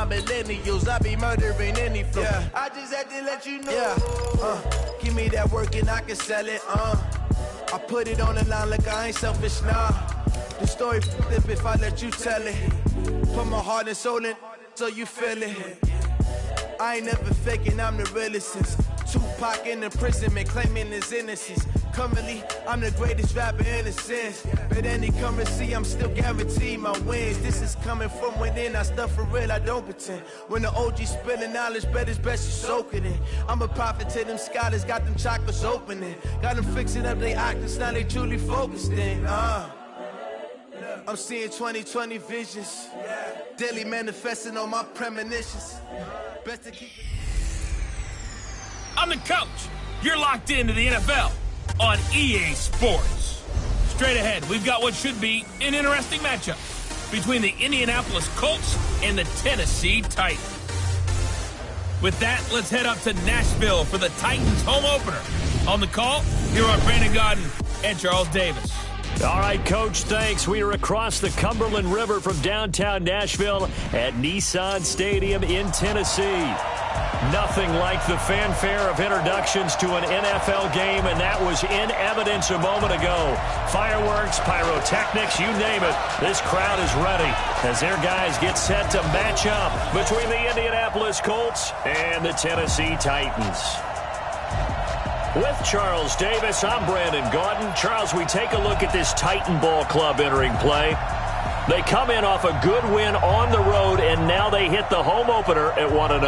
millennials. I be murdering any flow. Yeah. I just had to let you know. Yeah. Give me that work and I can sell it. I put it on the line like I ain't selfish, nah. The story flip if I let you tell it. Put my heart and soul in so you feel it. I ain't never faking, I'm the realest since Tupac in imprisonment, claiming his innocence. Currently, I'm the greatest rapper in a sense. But any currency, I'm still guaranteed my wins. This is coming from within, I stuff for real, I don't pretend. When the OG spilling knowledge, bet it's best you soak it in. I'm a prophet to them scholars, got them chakras opening. Got them fixing up their octaves, now they truly focused in. I'm seeing 2020 visions. Daily manifesting on my premonitions. Best to keep it. I'm the coach. You're locked into the NFL on EA Sports. Straight ahead, we've got what should be an interesting matchup between the Indianapolis Colts and the Tennessee Titans. With that, let's head up to Nashville for the Titans home opener. On the call, here are Brandon Godden and Charles Davis. All right, Coach, thanks. We are across the Cumberland River from downtown Nashville at Nissan Stadium in Tennessee. Nothing like the fanfare of introductions to an NFL game, and that was in evidence a moment ago. Fireworks, pyrotechnics, you name it. This crowd is ready as their guys get set to match up between the Indianapolis Colts and the Tennessee Titans. With Charles Davis, I'm Brandon Gaudin. Charles, we take a look at this Titan Ball Club entering play. They come in off a good win on the road, and now they hit the home opener at 1-0.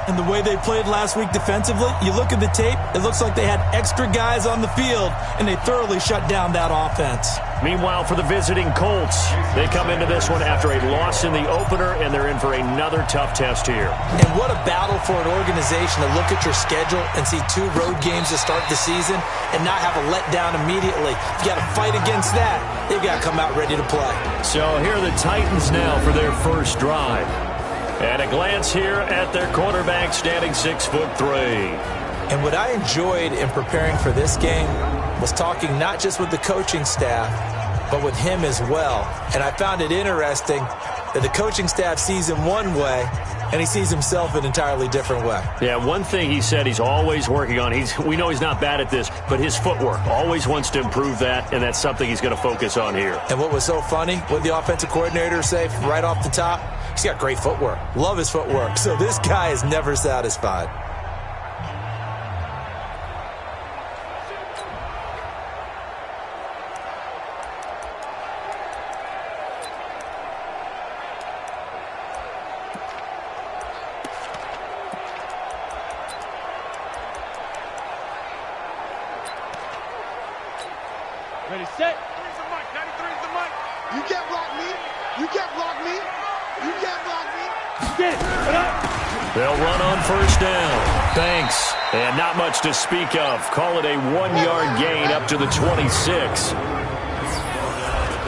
And the way they played last week defensively, you look at the tape, it looks like they had extra guys on the field, and they thoroughly shut down that offense. Meanwhile, for the visiting Colts, they come into this one after a loss in the opener, and they're in for another tough test here. And what a battle for an organization to look at your schedule and see 2 road games to start the season and not have a letdown immediately. You got to fight against that. They've got to come out ready to play. So here are the Titans now for their first drive. And a glance here at their quarterback standing 6'3". And what I enjoyed in preparing for this game was talking not just with the coaching staff, but with him as well. And I found it interesting that the coaching staff sees him one way, and he sees himself an entirely different way. Yeah, one thing he said he's always working on, we know he's not bad at this, but his footwork, always wants to improve that, and that's something he's going to focus on here. And what was so funny, what the offensive coordinator say right off the top, he's got great footwork. Love his footwork. So this guy is never satisfied. Ready, set. 93's the mic. 93's the mic. You can't block me. You can't block me. You can't block me. Get it. They'll run on first down. Banks. And not much to speak of. Call it a 1-yard gain up to the 26.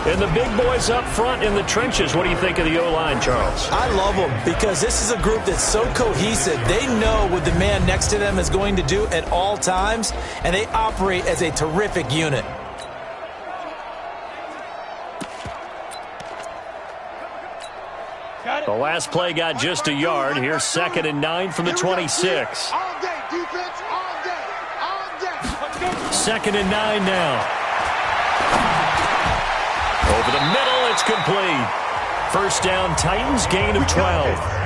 And the big boys up front in the trenches. What do you think of the O-line, Charles? I love them because this is a group that's so cohesive. They know what the man next to them is going to do at all times, and they operate as a terrific unit. The last play got just a yard. Here's 2nd and 9 from the 26. All day, defense, all day, all day. 2nd and 9 now. Over the middle, it's complete. First down, Titans, gain of 12.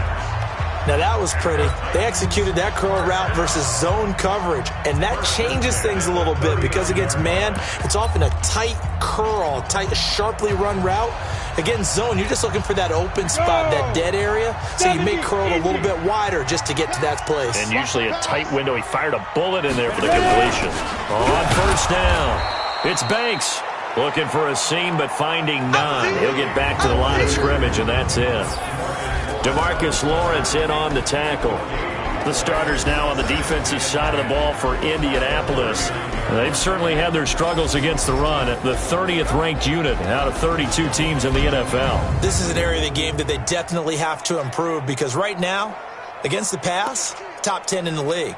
Now that was pretty. They executed that curl route versus zone coverage, and that changes things a little bit because against man, it's often a tight curl, tight, sharply run route. Against zone, you're just looking for that open spot, that dead area, so you may curl it a little bit wider just to get to that place. And usually a tight window. He fired a bullet in there for the completion. On first down, it's Banks. Looking for a seam, but finding none. He'll get back to the line of scrimmage, and that's it. DeMarcus Lawrence in on the tackle. The starters now on the defensive side of the ball for Indianapolis. They've certainly had their struggles against the run. The 30th ranked unit out of 32 teams in the NFL. This is an area of the game that they definitely have to improve because right now, against the pass, top 10 in the league.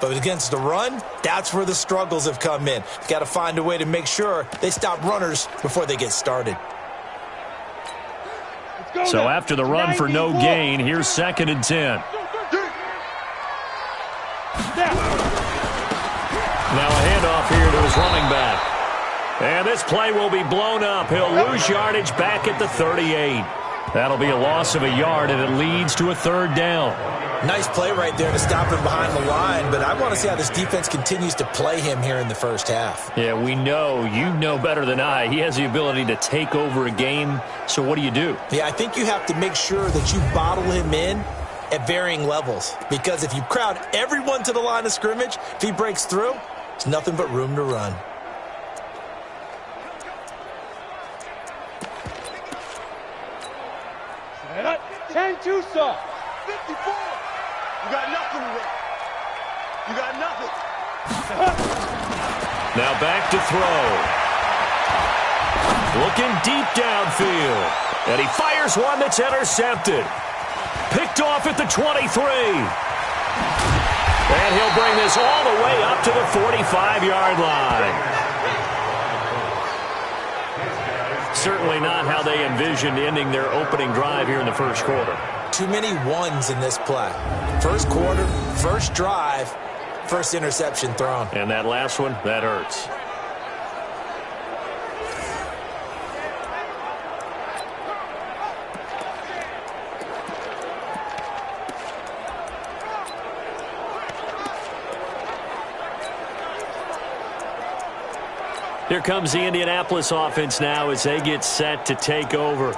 But against the run, that's where the struggles have come in. You've got to find a way to make sure they stop runners before they get started. So after the run for no gain, here's 2nd and 10. Now a handoff here to his running back. And this play will be blown up. He'll lose yardage back at the 38. That'll be a loss of a yard, and it leads to a 3rd down. Nice play right there to stop him behind the line, but I want to see how this defense continues to play him here in the first half. Yeah, we know. You know better than I. He has the ability to take over a game, so what do you do? Yeah, I think you have to make sure that you bottle him in at varying levels, because if you crowd everyone to the line of scrimmage, if he breaks through, there's nothing but room to run. Tucson, 54. You got nothing to run. You got nothing. Now back to throw. Looking deep downfield. And he fires one that's intercepted. Picked off at the 23. And he'll bring this all the way up to the 45-yard line. Certainly not how they envisioned ending their opening drive here in the first quarter. Too many ones in this play. First quarter, first drive, first interception thrown. And that last one, that hurts. Here comes the Indianapolis offense now as they get set to take over.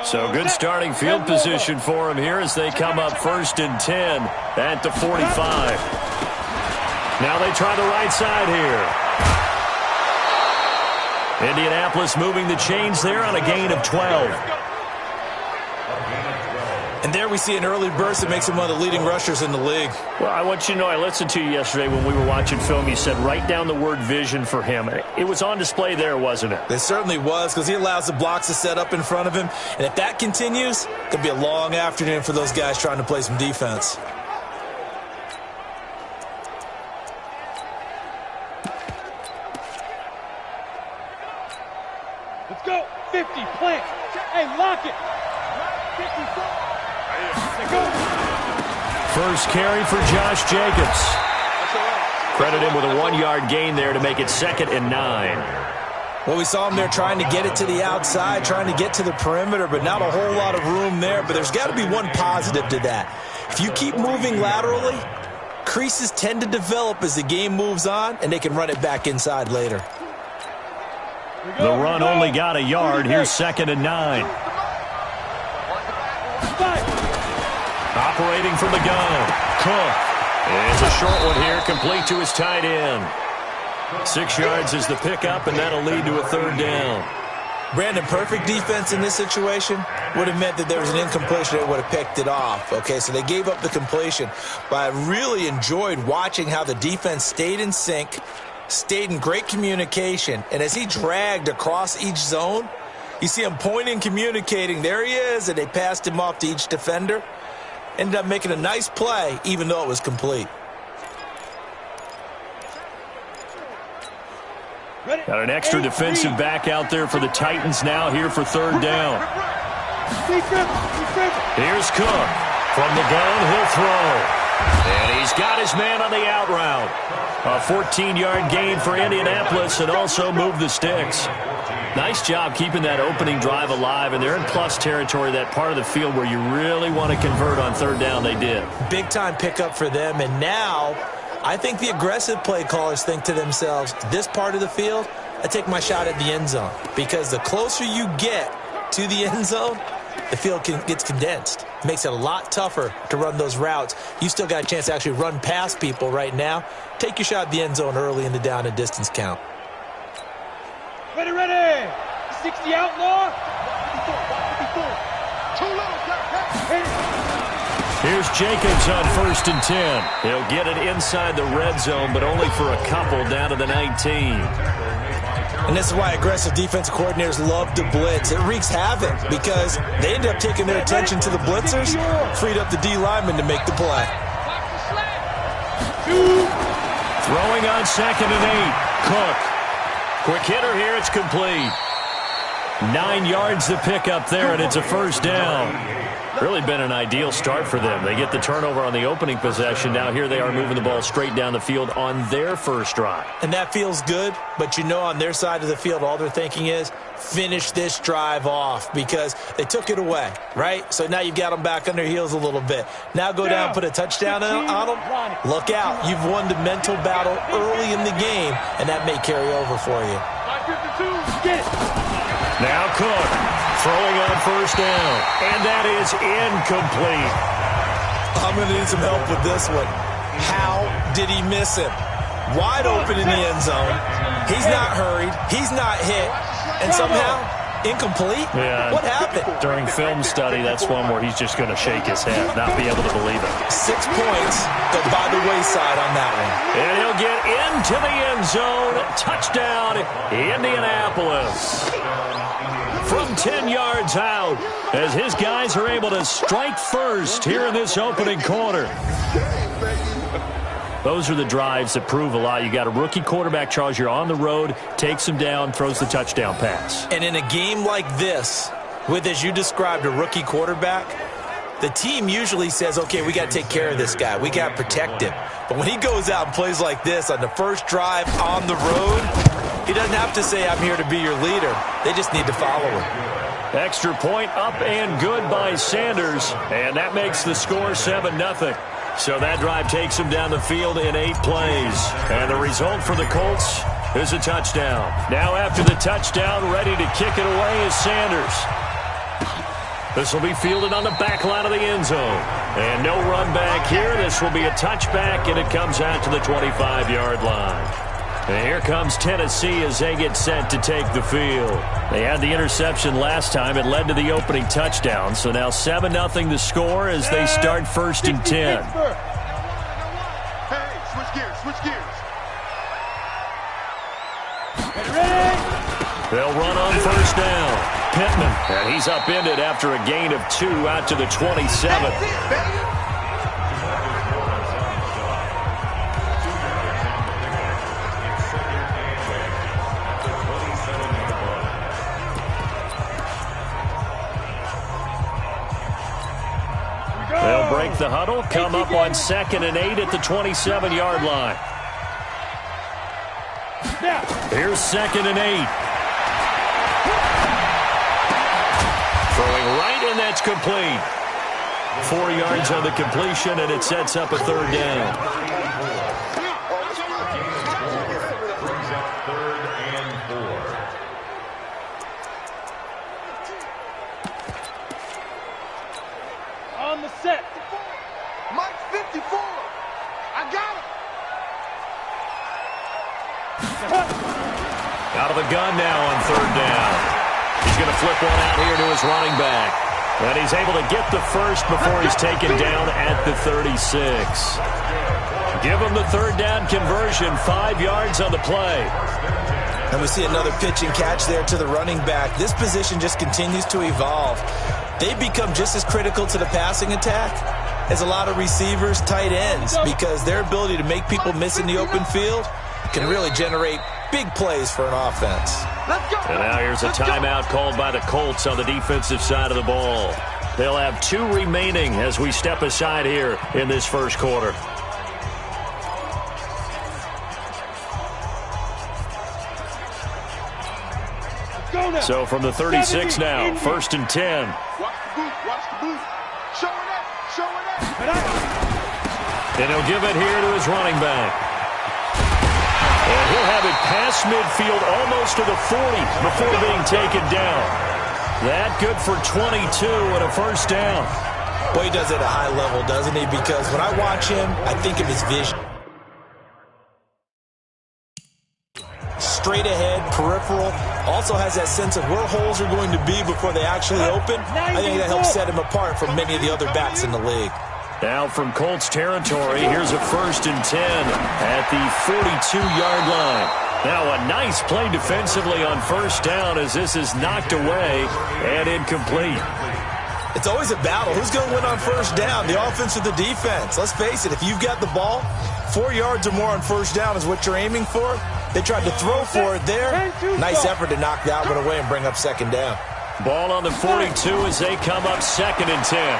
So good starting field position for him here as they come up 1st and 10 at the 45. Now they try the right side here. Indianapolis moving the chains there on a gain of 12. And there we see an early burst that makes him one of the leading rushers in the league. Well, I want you to know, I listened to you yesterday when we were watching film. You said write down the word vision for him. It was on display there, wasn't it? It certainly was, because he allows the blocks to set up in front of him. And if that continues, it could be a long afternoon for those guys trying to play some defense. Let's go. 50, plant. Hey, lock it. 54. Go. First carry for Josh Jacobs. Credit him with a 1-yard gain there to make it 2nd and 9. Well, we saw him there trying to get it to the outside, trying to get to the perimeter, but not a whole lot of room there. But there's got to be one positive to that. If you keep moving laterally, creases tend to develop as the game moves on, and they can run it back inside later. The run only got a yard. Here's 2nd and 9. Operating from the gun. Cook. It's a short one here, complete to his tight end. 6 yards is the pickup, and that'll lead to a 3rd down. Brandon, perfect defense in this situation would have meant that there was an incompletion that would have picked it off. Okay, so they gave up the completion. But I really enjoyed watching how the defense stayed in sync, stayed in great communication, and as he dragged across each zone, you see him pointing, communicating. There he is, and they passed him off to each defender. Ended up making a nice play, even though it was complete. Got an extra defensive back out there for the Titans now here for 3rd down. Here's Cook. From the gun, he'll throw. And he's got his man on the out route. A 14-yard gain for Indianapolis and also move the sticks. Nice job keeping that opening drive alive, and they're in plus territory, that part of the field where you really want to convert on 3rd down. They did. Big-time pickup for them, and now I think the aggressive play callers think to themselves, this part of the field, I take my shot at the end zone, because the closer you get to the end zone, the field gets condensed. It makes it a lot tougher to run those routes. You still got a chance to actually run past people right now. Take your shot at the end zone early in the down and distance count. Ready, ready. 60 outlaw. 54. Here's Jacobs on 1st and 10. He'll get it inside the red zone, but only for a couple down to the 19. And this is why aggressive defensive coordinators love to blitz. It wreaks havoc because they end up taking their attention to the blitzers, freed up the D lineman to make the play. Throwing on 2nd and 8. Cook. Quick hitter here. It's complete. 9 yards to pick up there, and it's a first down. Really been an ideal start for them. They get the turnover on the opening possession. Now here they are moving the ball straight down the field on their first drive. And that feels good, but you know on their side of the field, all they're thinking is finish this drive off because they took it away, right? So now you've got them back on their heels a little bit. Now go down, put a touchdown on them. Look out. You've won the mental battle early in the game, and that may carry over for you. Now Cook throwing on first down, and that is incomplete. I'm going to need some help with this one. How did he miss him? Wide open in the end zone. He's not hurried. He's not hit. And somehow, incomplete? Yeah. What happened? During film study, that's one where he's just going to shake his head, not be able to believe it. 6 points go by the wayside on that one. And he'll get into the end zone. Touchdown, Indianapolis. From 10 yards out, as his guys are able to strike first here in this opening quarter. Those are the drives that prove a lot. You got a rookie quarterback, Charles. You're on the road, takes him down, throws the touchdown pass. And in a game like this, with, as you described, a rookie quarterback, the team usually says, okay, we got to take care of this guy. We got to protect him. But when he goes out and plays like this on the first drive on the road, he doesn't have to say, I'm here to be your leader. They just need to follow him. Extra point up and good by Sanders. And that makes the score 7-0. So that drive takes him down the field in 8 plays. And the result for the Colts is a touchdown. Now after the touchdown, ready to kick it away is Sanders. This will be fielded on the back line of the end zone. And no run back here. This will be a touchback, and it comes out to the 25-yard line. And here comes Tennessee as they get set to take the field. They had the interception last time. It led to the opening touchdown. So now 7-0 the score as they start 1st and 10. Hey, switch gears. They'll run on first down. Pittman, and he's upended after a gain of 2 out to the 27. They'll break the huddle, come up on 2nd and 8 at the 27-yard line. Here's 2nd and 8. Throwing right, and that's complete. 4 yards on the completion, and it sets up a 3rd down. On the set. Mike 54. I got him. Out of the gun now on 3rd down. He's going to flip one out here to his running back. And he's able to get the first before he's taken down at the 36. Give him the 3rd down conversion, 5 yards on the play. And we see another pitch and catch there to the running back. This position just continues to evolve. They become just as critical to the passing attack as a lot of receivers, tight ends, because their ability to make people miss in the open field can really generate big plays for an offense. And now here's a timeout called by the Colts on the defensive side of the ball. They'll have 2 remaining as we step aside here in this first quarter. So from the 36 now, 1st and 10. Watch the boot. Showing up. And he'll give it here to his running back. And he'll have it past midfield almost to the 40 before being taken down. That good for 22 and a first down. Boy, he does it at a high level, doesn't he? Because when I watch him, I think of his vision. Straight ahead, peripheral, also has that sense of where holes are going to be before they actually open. I think that helps set him apart from many of the other backs in the league. Now from Colts territory, here's a 1st and 10 at the 42-yard line. Now a nice play defensively on first down as this is knocked away and incomplete. It's always a battle. Who's going to win on first down, the offense or the defense? Let's face it, if you've got the ball, 4 yards or more on first down is what you're aiming for. They tried to throw for it there. Nice effort to knock that one away and bring up second down. Ball on the 42 as they come up 2nd and 10.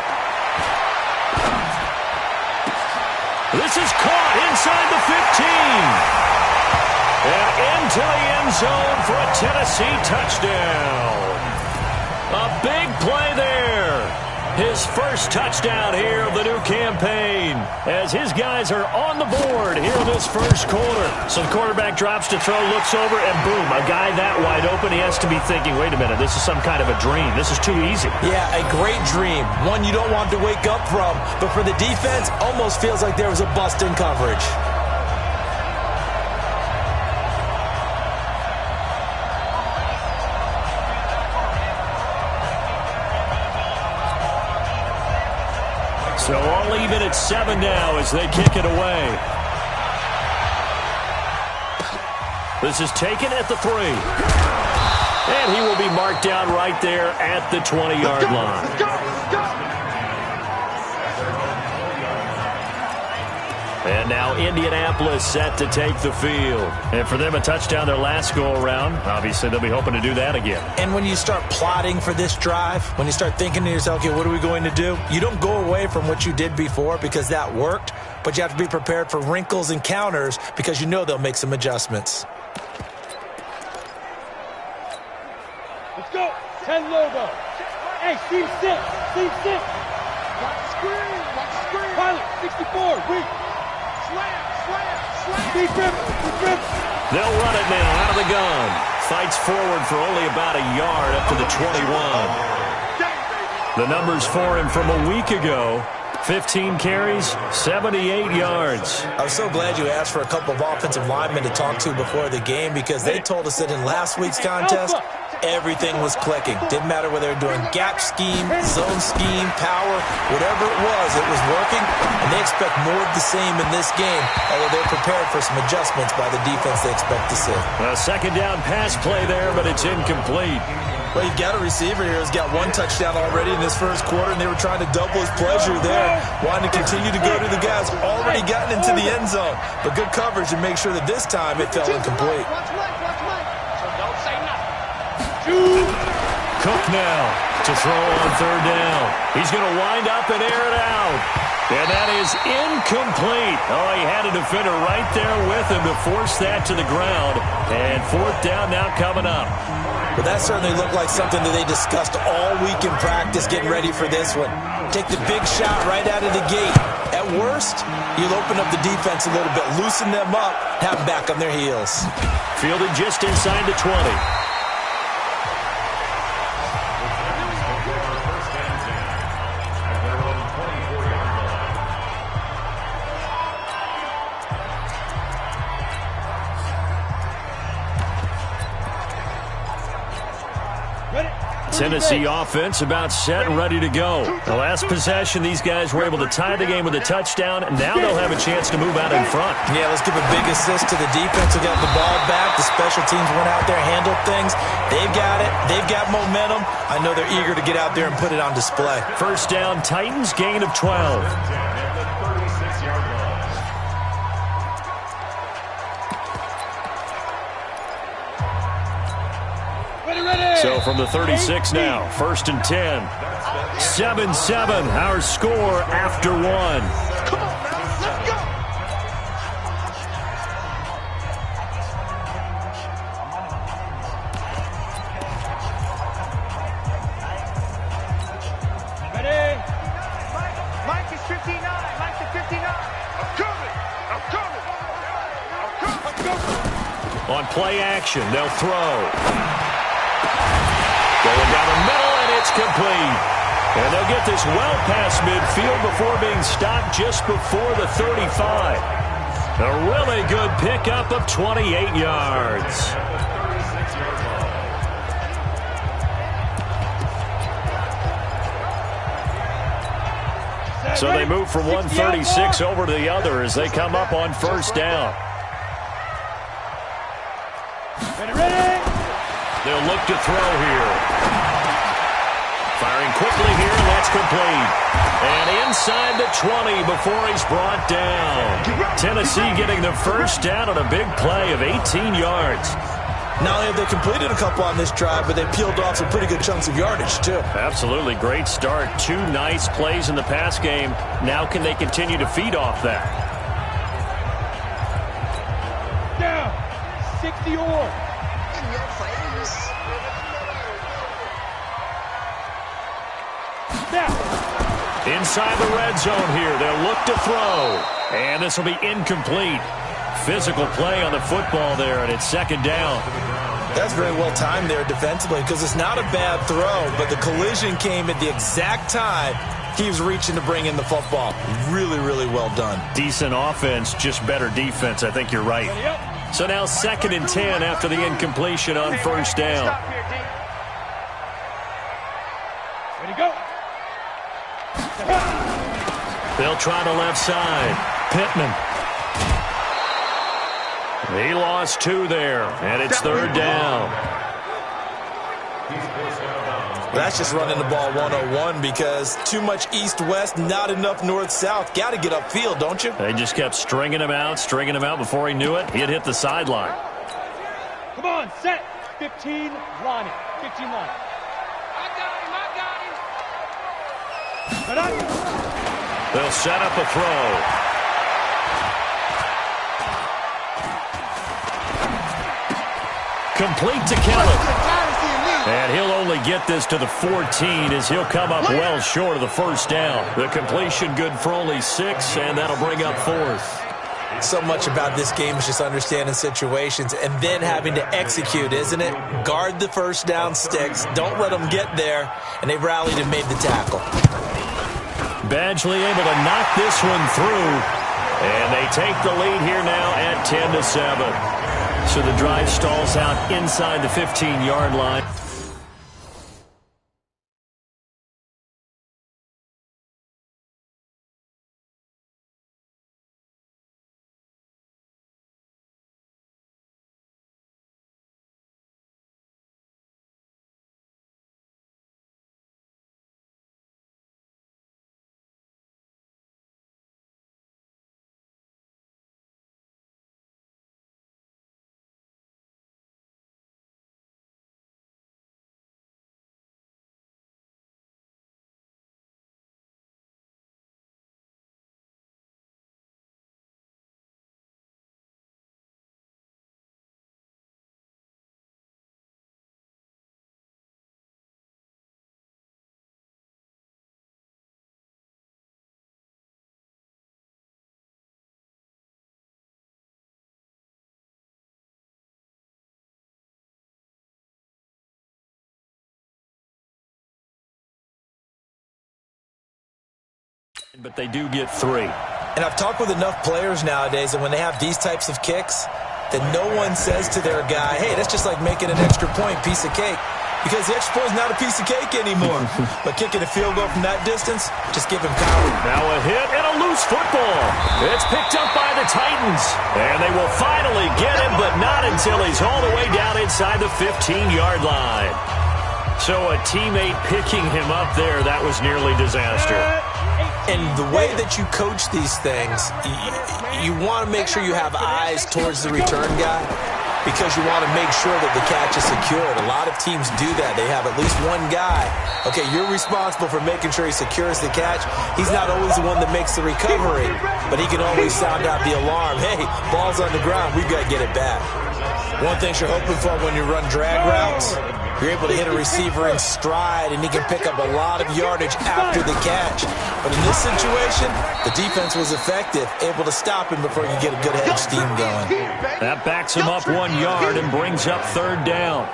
This is caught inside the 15. And into the end zone for a Tennessee touchdown. A big play there. His first touchdown here of the new campaign as his guys are on the board here in this first quarter. So the quarterback drops to throw, looks over, and boom, a guy that wide open. He has to be thinking, wait a minute, this is some kind of a dream. This is too easy. Yeah, a great dream. One you don't want to wake up from. But for the defense, almost feels like there was a bust in coverage. So all even at 7 now as they kick it away. This is taken at the 3. And he will be marked down right there at the 20-yard line. Let's go. And now Indianapolis set to take the field. And for them, a touchdown their last go-around. Obviously, they'll be hoping to do that again. And when you start plotting for this drive, when you start thinking to yourself, okay, what are we going to do? You don't go away from what you did before because that worked, but you have to be prepared for wrinkles and counters because you know they'll make some adjustments. Let's go. 10 logo. Hey, Steve 6. Watch screen. Pilot, 64. Weak. Slam. Deep grip. They'll run it now out of the gun. Fights forward for only about a yard up to the 21. The numbers for him from a week ago. 15 carries, 78 yards. I was so glad you asked for a couple of offensive linemen to talk to before the game because they told us that in last week's contest, everything was clicking. Didn't matter whether they were doing gap scheme, zone scheme, power, whatever it was working. And they expect more of the same in this game, although they're prepared for some adjustments by the defense they expect to see. A second down pass play there, but it's incomplete. Well, you've got a receiver here who's got 1 touchdown already in this first quarter, and they were trying to double his pleasure there, wanting to continue to go to the guys already gotten into the end zone. But good coverage to make sure that this time it fell incomplete. Cook now to throw on third down. He's going to wind up and air it out. And that is incomplete. Oh, he had a defender right there with him to force that to the ground. And fourth down now coming up. Well, that certainly looked like something that they discussed all week in practice getting ready for this one. Take the big shot right out of the gate. At worst, you'll open up the defense a little bit, loosen them up, have them back on their heels. Fielded just inside the 20. Tennessee offense about set and ready to go. The last possession, these guys were able to tie the game with a touchdown, and now they'll have a chance to move out in front. Yeah, let's give a big assist to the defense who got the ball back. The special teams went out there, handled things. They've got it. They've got momentum. I know they're eager to get out there and put it on display. First down, Titans, gain of 12. So from the 36 now, 1st and 10. 7-7, our score after 1. Come on now, let's go. Ready? Mike is 59. Mike is 59. I'm coming. On play action, they'll throw. Going down the middle, and it's complete. And they'll get this well past midfield before being stopped just before the 35. A really good pickup of 28 yards. So they move from 136 over to the other as they come up on first down. Ready. They'll look to throw here. Firing quickly here, and that's complete. And inside the 20 before he's brought down. Tennessee getting the first down on a big play of 18 yards. Not only have they completed a couple on this drive, but they peeled off some pretty good chunks of yardage, too. Absolutely great start. 2 nice plays in the pass game. Now can they continue to feed off that? Down. 60 or. In your face. Down. Inside the red zone here. They'll look to throw. And this will be incomplete. Physical play on the football there, and it's second down. That's very well timed there defensively because it's not a bad throw, but the collision came at the exact time he was reaching to bring in the football. Really, really well done. Decent offense, just better defense. I think you're right. So now 2nd and 10 after the incompletion on first down. Stop here, D. Ready, go. They'll try the left side. Pittman. He lost 2 there, and it's 3rd down. That's just running the ball 101 because too much east-west, not enough north-south. Got to get upfield, don't you? They just kept stringing him out before he knew it. He had hit the sideline. Come on, set. 15, line it. 15 line. I got him. They'll set up a throw. Complete to Kelly. And he'll only get this to the 14 as he'll come up well short of the first down. The completion good for only 6, and that'll bring up 4th. So much about this game is just understanding situations and then having to execute, isn't it? Guard the first down sticks. Don't let them get there. And they rallied and made the tackle. Badgley able to knock this one through. And they take the lead here now at 10-7. So the drive stalls out inside the 15-yard line. But they do get 3. And I've talked with enough players nowadays that when they have these types of kicks, that no one says to their guy, hey, that's just like making an extra point, piece of cake. Because the extra point is not a piece of cake anymore. But kicking a field goal from that distance, just give him power. Now a hit and a loose football. It's picked up by the Titans. And they will finally get him, but not until he's all the way down inside the 15-yard line. So a teammate picking him up there, that was nearly disaster. And the way that you coach these things, you want to make sure you have eyes towards the return guy because you want to make sure that the catch is secured. A lot of teams do that. They have at least one guy. Okay, you're responsible for making sure he secures the catch. He's not always the one that makes the recovery, but he can always sound out the alarm. Hey, ball's on the ground. We've got to get it back. One thing you're hoping for when you run drag routes, you're able to hit a receiver in stride, and he can pick up a lot of yardage after the catch. But in this situation, the defense was effective, able to stop him before you get a good head of steam going. That backs him up 1 yard and brings up 3rd down.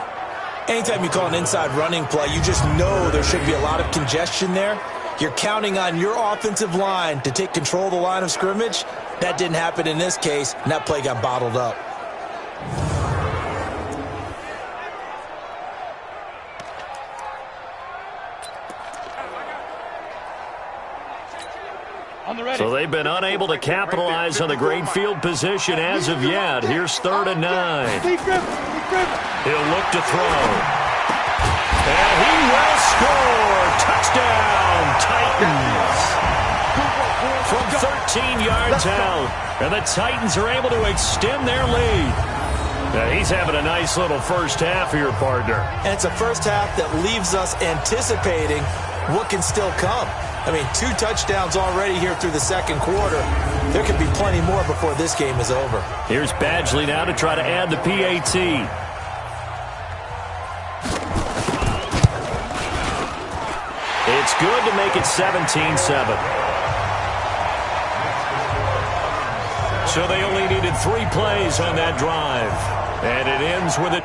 Anytime you call an inside running play, you just know there should be a lot of congestion there. You're counting on your offensive line to take control of the line of scrimmage. That didn't happen in this case, and that play got bottled up. On So they've been unable to capitalize on the great field position as of yet. Here's 3rd and 9. He'll look to throw. And he will score. Touchdown, Titans. From 13 yards out. And the Titans are able to extend their lead. Now, he's having a nice little first half here, partner. And it's a first half that leaves us anticipating what can still come. I mean, 2 touchdowns already here through the second quarter. There could be plenty more before this game is over. Here's Badgley now to try to add the PAT. It's good to make it 17-7. So they only needed 3 plays on that drive. And it ends with it.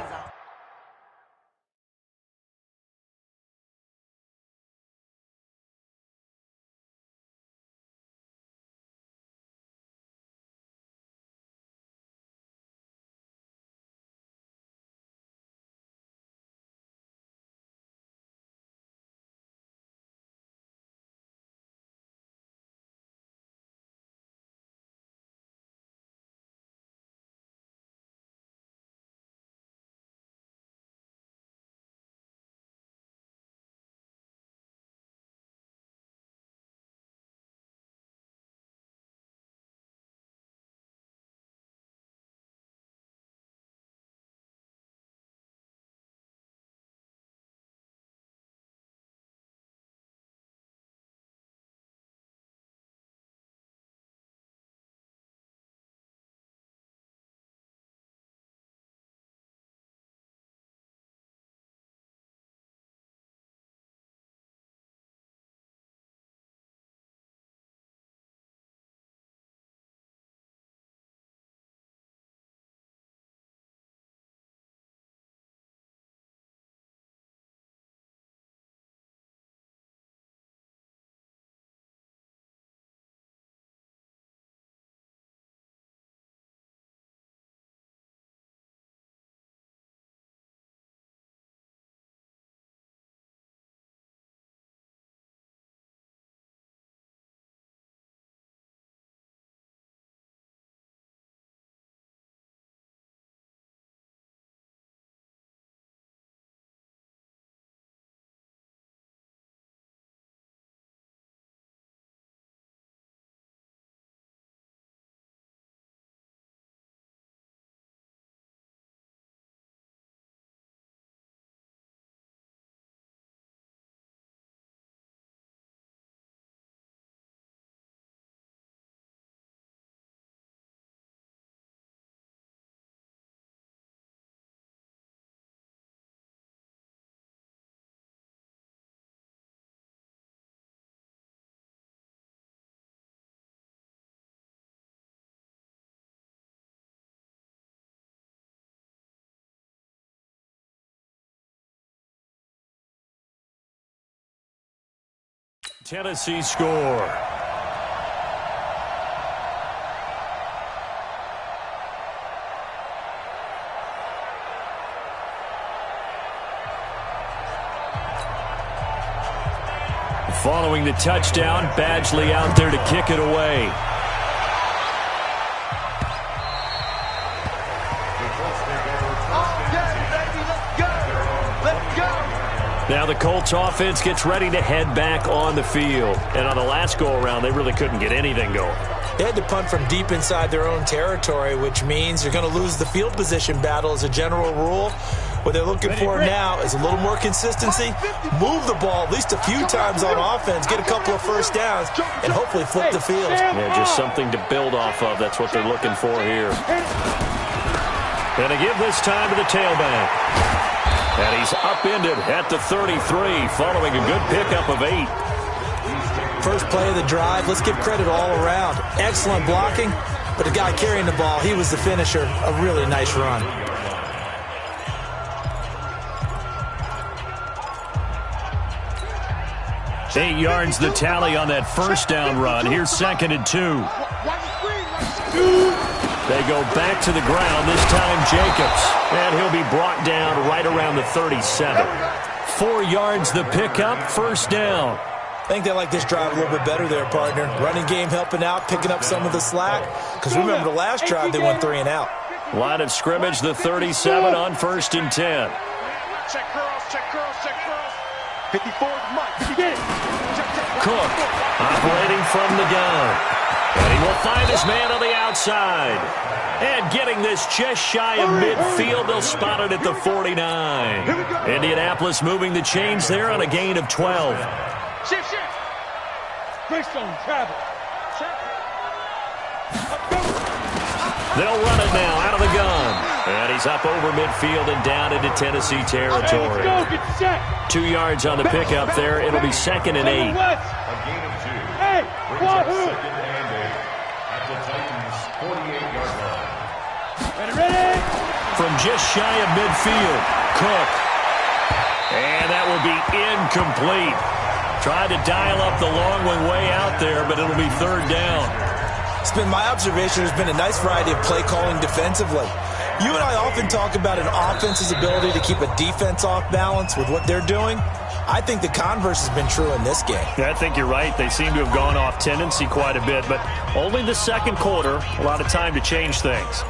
Tennessee score. Following the touchdown, Badgley out there to kick it away. Now the Colts offense gets ready to head back on the field. And on the last go-around, they really couldn't get anything going. They had to punt from deep inside their own territory, which means you're going to lose the field position battle as a general rule. What they're looking for now is a little more consistency, move the ball at least a few times on offense, get a couple of first downs, and hopefully flip the field. Yeah, just something to build off of. That's what they're looking for here. And to give this time to the tailback. And he's upended at the 33 following a good pickup of 8. First play of the drive, let's give credit all around. Excellent blocking, but the guy carrying the ball, he was the finisher. A really nice run. Eight yards the tally on that first down run. Here's 2nd and 2. They go back to the ground, this time Jacobs. And he'll be brought down right around the 37. 4 yards the pickup, first down. I think they like this drive a little bit better there, partner. Running game helping out, picking up some of the slack. Because remember the last drive, they went 3 and out. Line of scrimmage, the 37 on 1st and 10. Check curls, check curls, check curls. 54, Mike. Cook operating from the gun. And he will find his man on the outside. And getting this just shy of midfield, they'll spot it at the 49. Indianapolis moving the chains there on a gain of 12. Shift, shift. Greystone, travel. They'll run it now out of the gun. And he's up over midfield and down into Tennessee territory. 2 yards on the pickup there. It'll be 2nd and 8. Hey, ready? From just shy of midfield, Cook. And that will be incomplete. Tried to dial up the long one way out there, but it'll be 3rd down. It's been my observation. There's been a nice variety of play calling defensively. You and I often talk about an offense's ability to keep a defense off balance with what they're doing. I think the converse has been true in this game. Yeah, I think you're right. They seem to have gone off tendency quite a bit, but only the 2nd quarter, a lot of time to change things.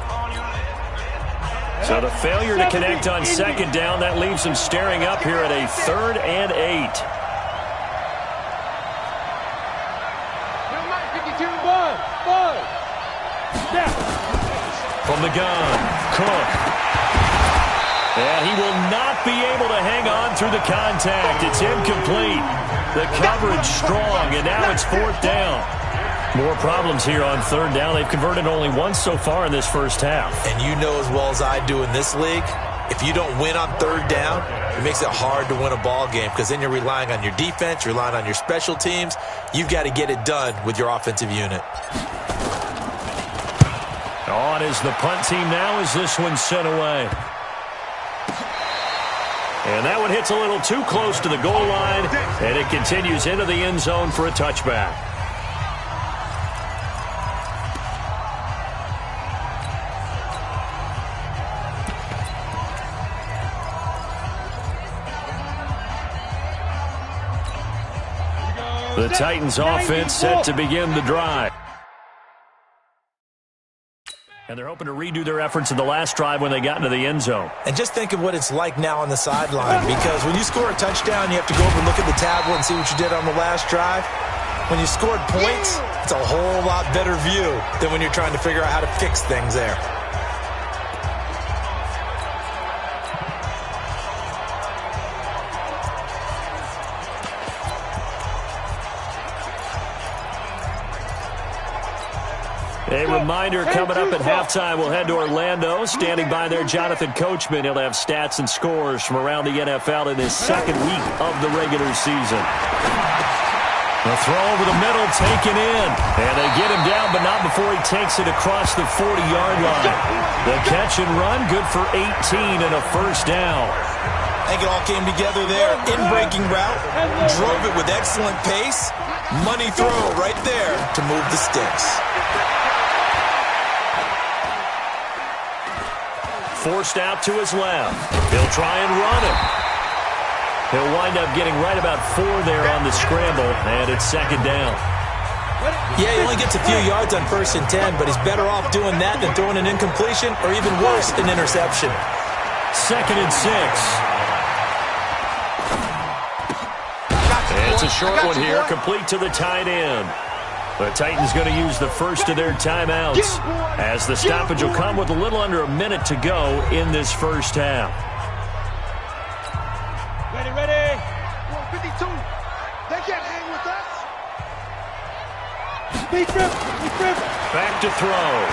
So the failure to connect on 2nd down, that leaves them staring up here at a 3rd and 8. From the gun, Cook. And he will not be able to hang on through the contact. It's incomplete. The coverage strong, and now it's 4th down. More problems here on 3rd down. They've converted only once so far in this first half. And you know as well as I do in this league, if you don't win on 3rd down, it makes it hard to win a ball game because then you're relying on your defense, you're relying on your special teams. You've got to get it done with your offensive unit. On is the punt team now as this one's sent away. And that one hits a little too close to the goal line, and it continues into the end zone for a touchback. The Titans offense set to begin the drive. And they're hoping to redo their efforts in the last drive when they got into the end zone. And just think of what it's like now on the sideline, because when you score a touchdown, you have to go over and look at the tablet and see what you did on the last drive. When you scored points, it's a whole lot better view than when you're trying to figure out how to fix things there. A reminder coming up at halftime, we'll head to Orlando. Standing by there, Jonathan Coachman. He'll have stats and scores from around the NFL in his 2nd week of the regular season. The throw over the middle, taken in. And they get him down, but not before he takes it across the 40-yard line. The catch and run, good for 18 and a 1st down. I think it all came together there. In-breaking route, drove it with excellent pace. Money throw right there to move the sticks. Forced out to his left. He'll try and run it. He'll wind up getting right about 4 there on the scramble, and it's 2nd down. Yeah, he only gets a few yards on 1st and 10, but he's better off doing that than throwing an incompletion or even worse, an interception. 2nd and 6. And it's a short one here, complete to the tight end. The Titans going to use the first of their timeouts as the stoppage will come with a little under a minute to go in this first half. Ready, ready. 152. They can't hang with us. Back to throw.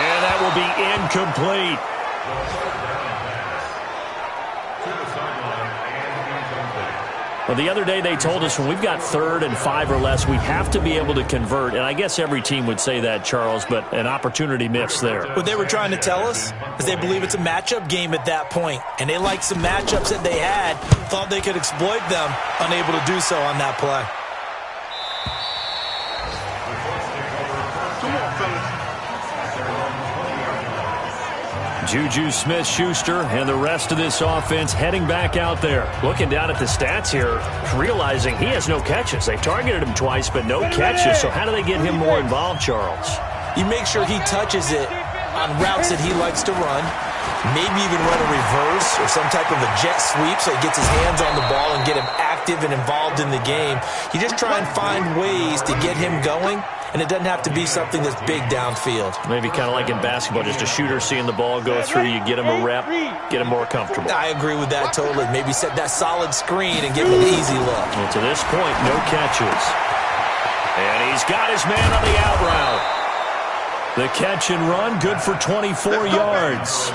And that will be incomplete. Well, the other day they told us when we've got 3rd and 5 or less, we have to be able to convert. And I guess every team would say that, Charles, but an opportunity missed there. What they were trying to tell us is they believe it's a matchup game at that point. And they liked some matchups that they had, thought they could exploit them, unable to do so on that play. Come on, fellas. Juju Smith-Schuster and the rest of this offense heading back out there. Looking down at the stats here, realizing he has no catches. They targeted him twice, but no catches. So how do they get him more involved, Charles? You make sure he touches it on routes that he likes to run. Maybe even run a reverse or some type of a jet sweep so he gets his hands on the ball and get him active and involved in the game. You just try and find ways to get him going, and it doesn't have to be something that's big downfield. Maybe kind of like in basketball, just a shooter seeing the ball go through, you get him a rep, get him more comfortable. I agree with that totally. Maybe set that solid screen and give him an easy look. Well, to this point, no catches. And he's got his man on the out route. The catch and run, good for 24 yards.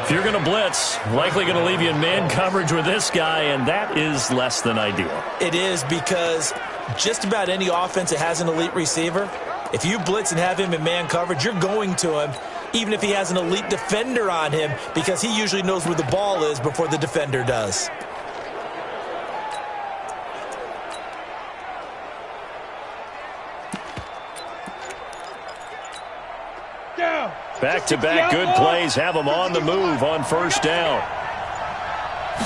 If you're going to blitz, likely going to leave you in man coverage with this guy, and that is less than ideal. It is, because just about any offense that has an elite receiver, if you blitz and have him in man coverage, you're going to him, even if he has an elite defender on him, because he usually knows where the ball is before the defender does. Back-to-back good plays have him on the move on first down.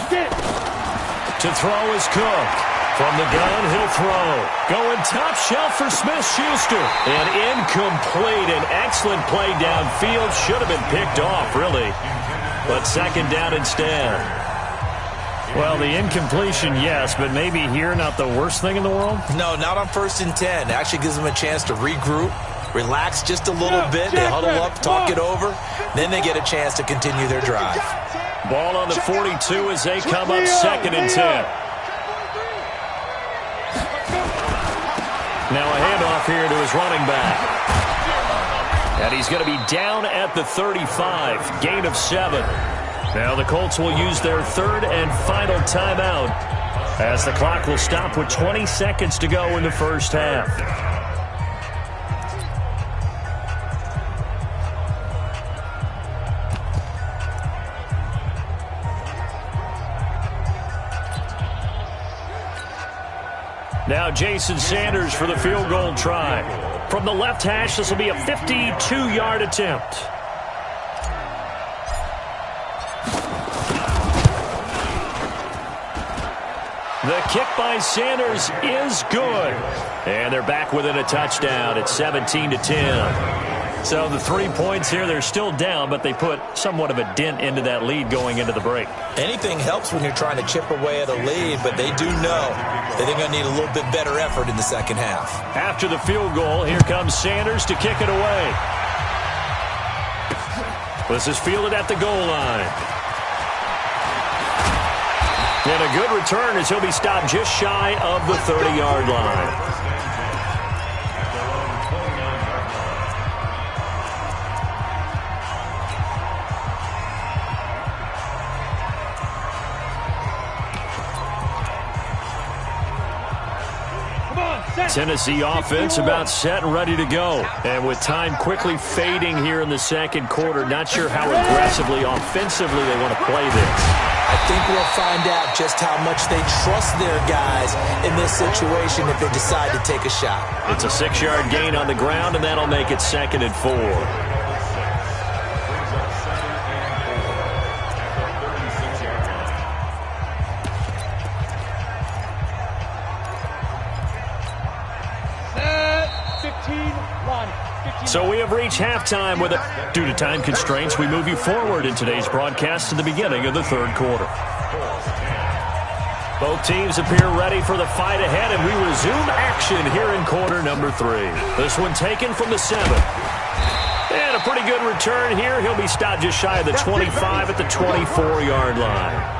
To throw is Cook. From the gun, he'll throw. Going top shelf for Smith-Schuster. And incomplete. An excellent play downfield. Should have been picked off, really. But second down instead. Well, the incompletion, yes, but maybe here not the worst thing in the world? No, not on 1st and 10. It actually gives them a chance to regroup. Relax just a little bit. They huddle up, talk it over. Then they get a chance to continue their drive. Ball on the 42 as they come up 2nd and 10. Now a handoff here to his running back. And he's going to be down at the 35. Gain of 7. Now the Colts will use their 3rd and final timeout as the clock will stop with 20 seconds to go in the first half. Now Jason Sanders for the field goal try. From the left hash, this will be a 52-yard attempt. The kick by Sanders is good. And they're back within a touchdown at 17-10. So the 3 points here, they're still down, but they put somewhat of a dent into that lead going into the break. Anything helps when you're trying to chip away at a lead, but they do know that they're going to need a little bit better effort in the second half. After the field goal, here comes Sanders to kick it away. This is fielded at the goal line. And a good return as he'll be stopped just shy of the 30-yard line. Tennessee offense about set and ready to go. And with time quickly fading here in the second quarter, not sure how aggressively, offensively they want to play this. I think we'll find out just how much they trust their guys in this situation if they decide to take a shot. It's a 6-yard gain on the ground, and that'll make it 2nd and 4. So we have reached halftime with due to time constraints, we move you forward in today's broadcast to the beginning of the 3rd quarter. Both teams appear ready for the fight ahead, and we resume action here in quarter number 3. This one taken from the 7. And a pretty good return here. He'll be stopped just shy of the 25 at the 24-yard line.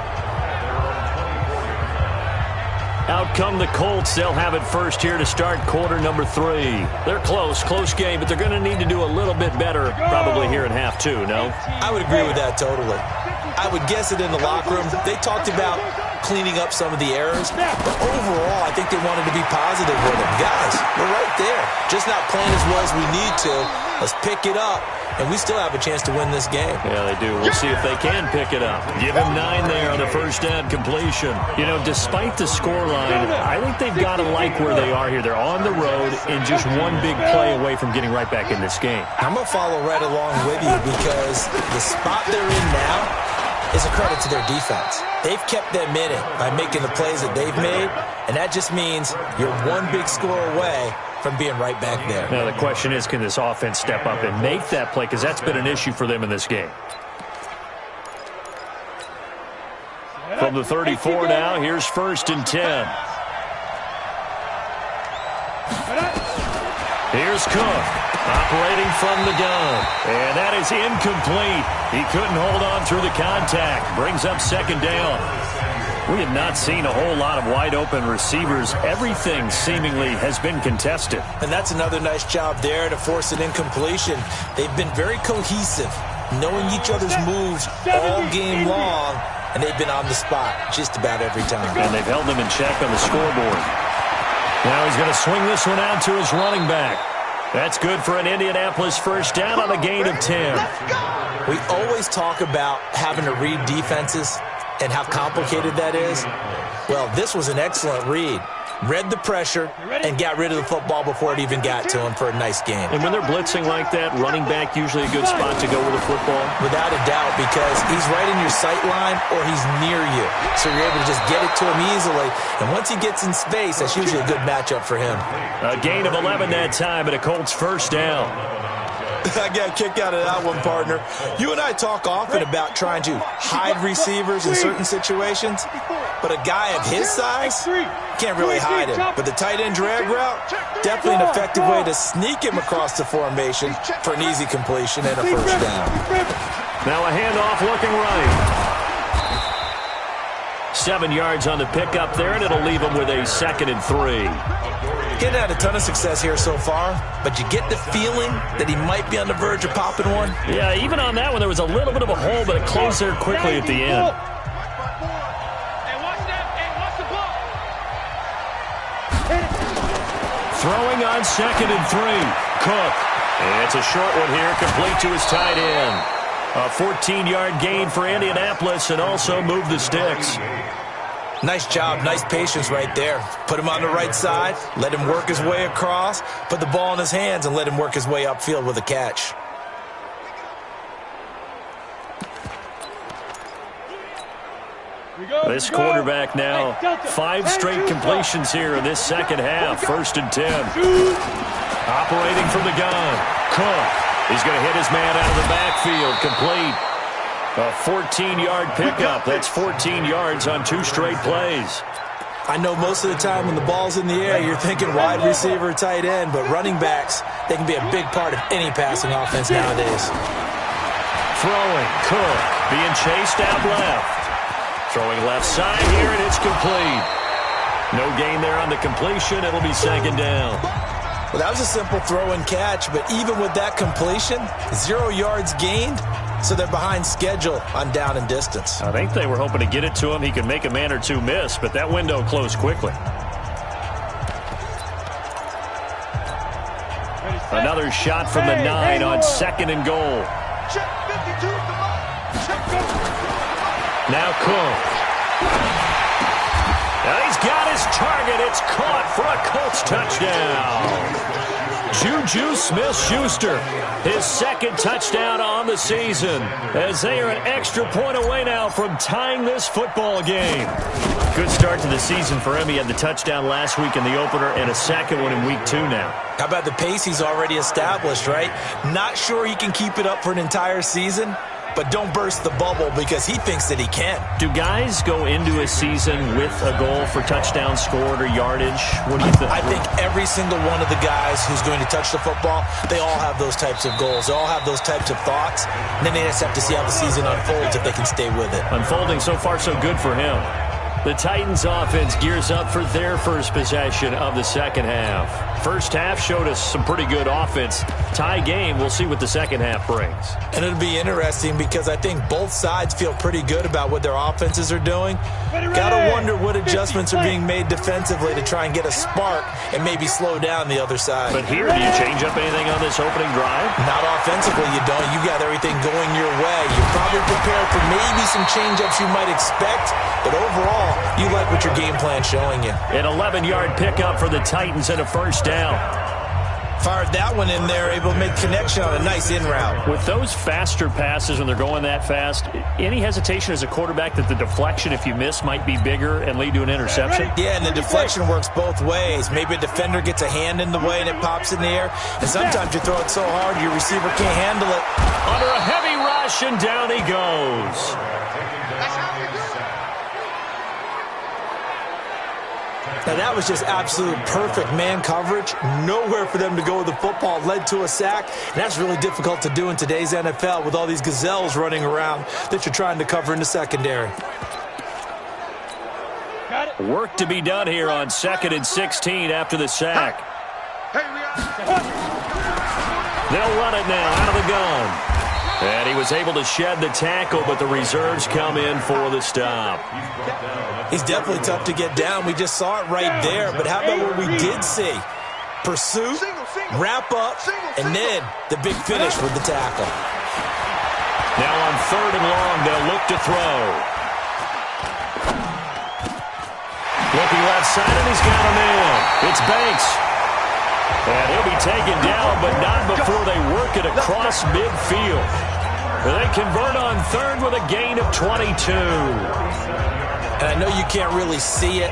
Out come the Colts. They'll have it first here to start quarter number 3. They're close game, but they're going to need to do a little bit better probably here in half 2, no? I would agree with that totally. I would guess it in the locker room. They talked about cleaning up some of the errors, but overall, I think they wanted to be positive with them. Guys, we're right there. just not playing as well as we need to. Let's pick it up, and we still have a chance to win this game. Yeah, they do. We'll see if they can pick it up. Give him 9 there on the first down completion. You know, despite the scoreline, I think they've got to like where they are here. They're on the road and just one big play away from getting right back in this game. I'm going to follow right along with you because the spot they're in now is a credit to their defense. They've kept them in it by making the plays that they've made, and that just means you're one big score away from being right back there. Now, the question is, can this offense step up and make that play? Because that's been an issue for them in this game. From the 34 now, here's 1st and 10. Here's Cook, operating from the gun. And that is incomplete. He couldn't hold on through the contact. Brings up 2nd down. We have not seen a whole lot of wide-open receivers. Everything seemingly has been contested. And that's another nice job there to force an incompletion. They've been very cohesive, knowing each other's moves all game long, and they've been on the spot just about every time. And they've held them in check on the scoreboard. Now he's going to swing this one out to his running back. That's good for an Indianapolis first down on a gain of 10. We always talk about having to read defenses and how complicated that is. Well, this was an excellent read. Read the pressure and got rid of the football before it even got to him for a nice game. And when they're blitzing like that, running back usually a good spot to go with the football? Without a doubt, because he's right in your sight line or he's near you. So you're able to just get it to him easily. And once he gets in space, that's usually a good matchup for him. A gain of 11 that time, and a Colts first down. I got a kick out of that one, partner. You and I talk often about trying to hide receivers in certain situations, but a guy of his size can't really hide him. But the tight end drag route, definitely an effective way to sneak him across the formation for an easy completion and a first down. Now a handoff looking right. 7 yards on the pickup there, and it'll leave him with a 2nd and 3. Getting had a ton of success here so far, but you get the feeling that he might be on the verge of popping one. Yeah, even on that one, there was a little bit of a hole, but it closed there quickly at the end. Throwing on 2nd and 3. Cook. And it's a short one here, complete to his tight end. A 14-yard gain for Indianapolis, and also moved the sticks. Nice job, nice patience right there. Put him on the right side, let him work his way across, put the ball in his hands, and let him work his way upfield with a catch. This quarterback now, 5 straight completions here in this second half. 1st and 10. Operating from the gun. Cook. He's going to hit his man out of the backfield. Complete. A 14-yard pickup. That's 14 yards on 2 straight plays. I know most of the time when the ball's in the air, you're thinking wide receiver, tight end, but running backs, they can be a big part of any passing offense nowadays. Throwing. Cook being chased out left. Throwing left side here, and it's complete. No gain there on the completion. It'll be 2nd down. Well, that was a simple throw and catch, but even with that completion, 0 yards gained, so they're behind schedule on down and distance. I think they were hoping to get it to him. He could make a man or two miss, but that window closed quickly. Another shot from the 9 on 2nd and goal. Now Cook. Now he's got his target. It's caught for a Colts touchdown. Juju Smith-Schuster, his 2nd touchdown on the season, as they are an extra point away now from tying this football game. Good start to the season for him. He had the touchdown last week in the opener and a 2nd one in week 2 now. How about the pace he's already established, right? Not sure he can keep it up for an entire season, but don't burst the bubble because he thinks that he can. Do guys go into a season with a goal for touchdowns scored or yardage? What do you think? I think every single one of the guys who's going to touch the football, they all have those types of goals. They all have those types of thoughts. And then they just have to see how the season unfolds if they can stay with it. Unfolding so far so good for him. The Titans offense gears up for their first possession of the second half. First half showed us some pretty good offense. Tie game, we'll see what the second half brings. And it'll be interesting because I think both sides feel pretty good about what their offenses are doing. Got to wonder what adjustments are being made defensively to try and get a spark and maybe slow down the other side. But here, do you change up anything on this opening drive? Not offensively, you don't. You got everything going your way. You're probably prepared for maybe some change-ups you might expect, but overall, you like what your game plan's showing you. An 11-yard pickup for the Titans and a first down. Fired that one in there, able to make connection on a nice in route. With those faster passes when they're going that fast, any hesitation as a quarterback that the deflection, if you miss, might be bigger and lead to an interception? Yeah, and the deflection works both ways. Maybe a defender gets a hand in the way and it pops in the air, and sometimes you throw it so hard your receiver can't handle it. Under a heavy rush, and down he goes. Now, that was just absolute perfect man coverage. Nowhere for them to go with the football. Led to a sack. And that's really difficult to do in today's NFL with all these gazelles running around that you're trying to cover in the secondary. Work to be done here on 2nd and 16 after the sack. They'll run it now out of the gun. And he was able to shed the tackle, but the reserves come in for the stop. He's definitely tough to get down. We just saw it right there. But how about what we did see? Pursuit, wrap up, and then the big finish with the tackle. Now on 3rd and long, they'll look to throw. Looking left side, and he's got him in. It's Banks. And he'll be taken down, but not before they work it across midfield. They convert on 3rd with a gain of 22. And I know you can't really see it,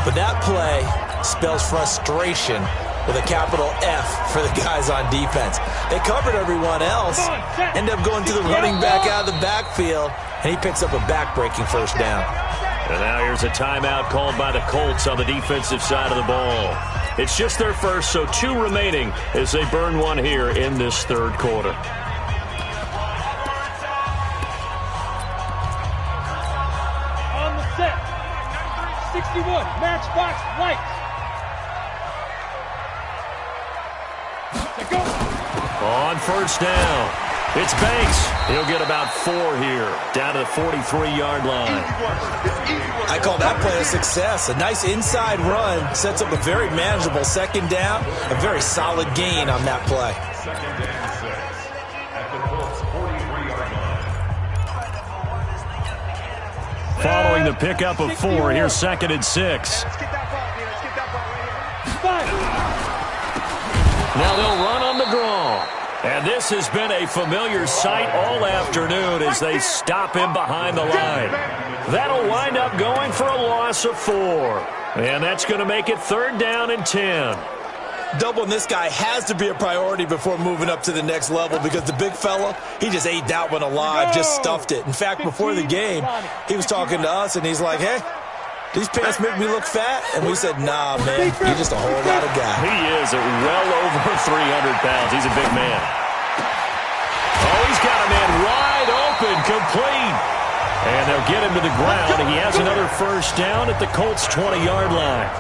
but that play spells frustration with a capital F for the guys on defense. They covered everyone else, end up going to the running back out of the backfield, and he picks up a back-breaking first down. And now here's a timeout called by the Colts on the defensive side of the ball. It's just their first, so 2 remaining as they burn one here in this 3rd quarter. On the set. 61, matchbox lights. Go. On 1st down, it's Banks. He'll get about 4 here, down to the 43-yard line. I call that play a success. A nice inside run sets up a very manageable 2nd down. A very solid gain on that play. Following the pickup of 4, here's 2nd and 6. Now they'll run on the draw. And this has been a familiar sight all afternoon as they stop him behind the line. That'll wind up going for a loss of 4. And that's going to make it 3rd down and 10. Doubling this guy has to be a priority before moving up to the next level because the big fella, he just ate that one alive, just stuffed it. In fact, before the game, he was talking to us, and he's like, hey, these pants make me look fat? And we said, nah, man, you're just a whole lot of guy. He is at well over 300 pounds. He's a big man. Oh, he's got a man wide open, complete. And they'll get him to the ground. He has another first down at the Colts' 20-yard line.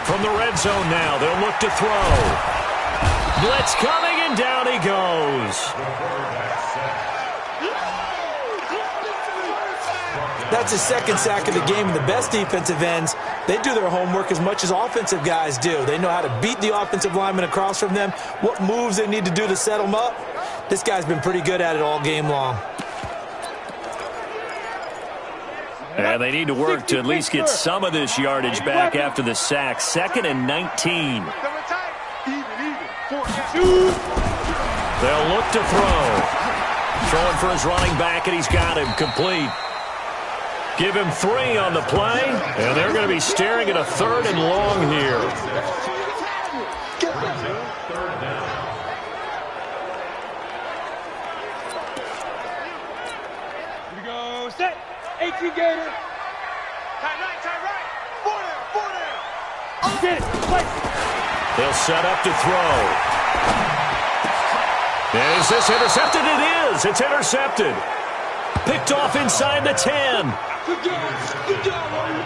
From the red zone now, they'll look to throw. Blitz coming, and down he goes. That's his 2nd sack of the game, and the best defensive ends, they do their homework as much as offensive guys do. They know how to beat the offensive lineman across from them, what moves they need to do to set them up. This guy's been pretty good at it all game long. And they need to work to at least get some of this yardage back after the sack. 2nd and 19. They'll look to throw. Throwing for his running back, and he's got him complete. Give him 3 on the play, and they're going to be staring at a 3rd and long here. Here we go. Set. 18 Gator. Tight right. 4 down. Get it. Play. They'll set up to throw. Is this intercepted? It is. It's intercepted. Picked off inside the 10. Good job, Warrior.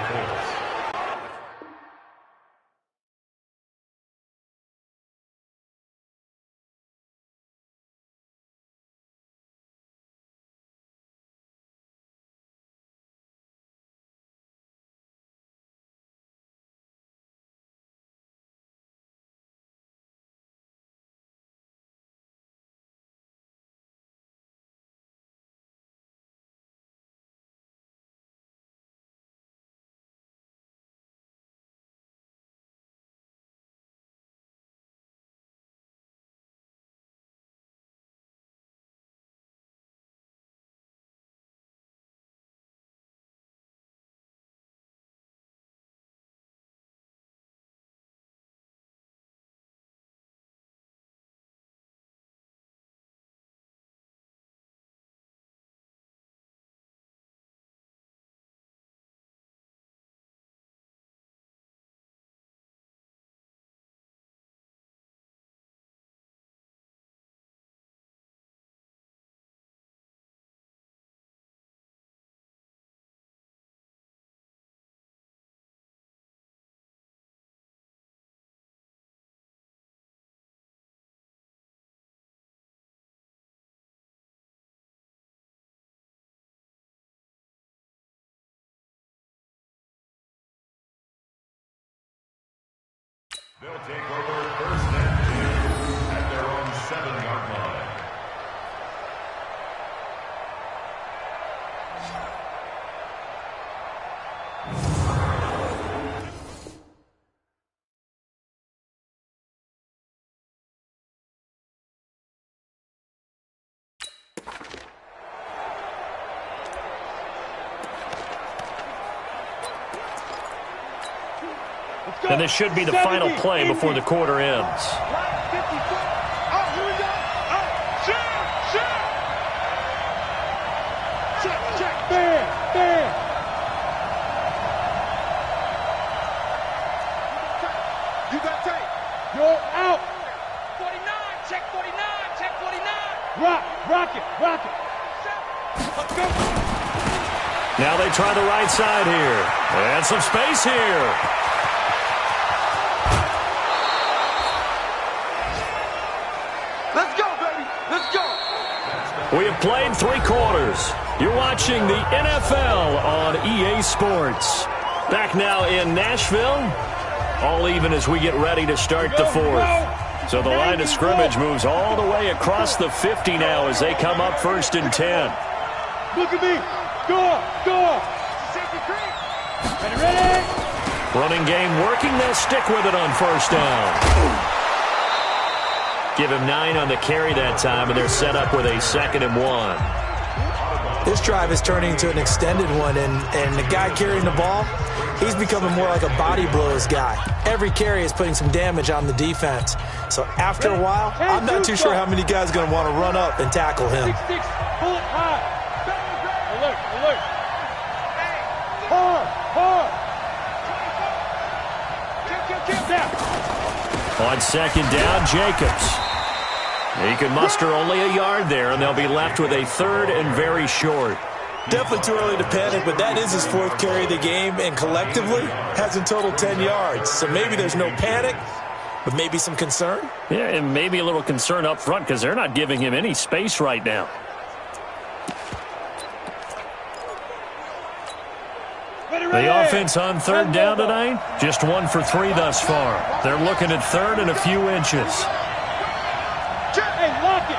They'll take over first and 10 at their own 7-yard line. And this should be the final play before the quarter ends. You got tape. You're out. 49, check 49, check 49. Rock it. Let's go. Now they try the right side here. And some space here. Let's go, baby. Let's go. We have played 3 quarters. You're watching the NFL on EA Sports. Back now in Nashville. All even as we get ready to start the 4th. So the line of scrimmage moves all the way across the 50 now as they come up 1st and 10. Look at me. Go. Ready. Running game working. They'll stick with it on 1st down. Give him 9 on the carry that time, and they're set up with a 2nd and 1. This drive is turning into an extended one, and the guy carrying the ball, he's becoming more like a body blows guy. Every carry is putting some damage on the defense. So after a while, I'm not too sure how many guys are going to want to run up and tackle him. 6-6, pull it high. Alert. Hard. Kill down. On 2nd down, Jacobs. He can muster only a yard there, and they'll be left with a 3rd and very short. Definitely too early to panic, but that is his 4th carry of the game, and collectively has in total 10 yards. So maybe there's no panic, but maybe some concern. Yeah, and maybe a little concern up front because they're not giving him any space right now. The offense on 3rd down tonight, just 1 for 3 thus far. They're looking at 3rd and a few inches. Hey, lock it.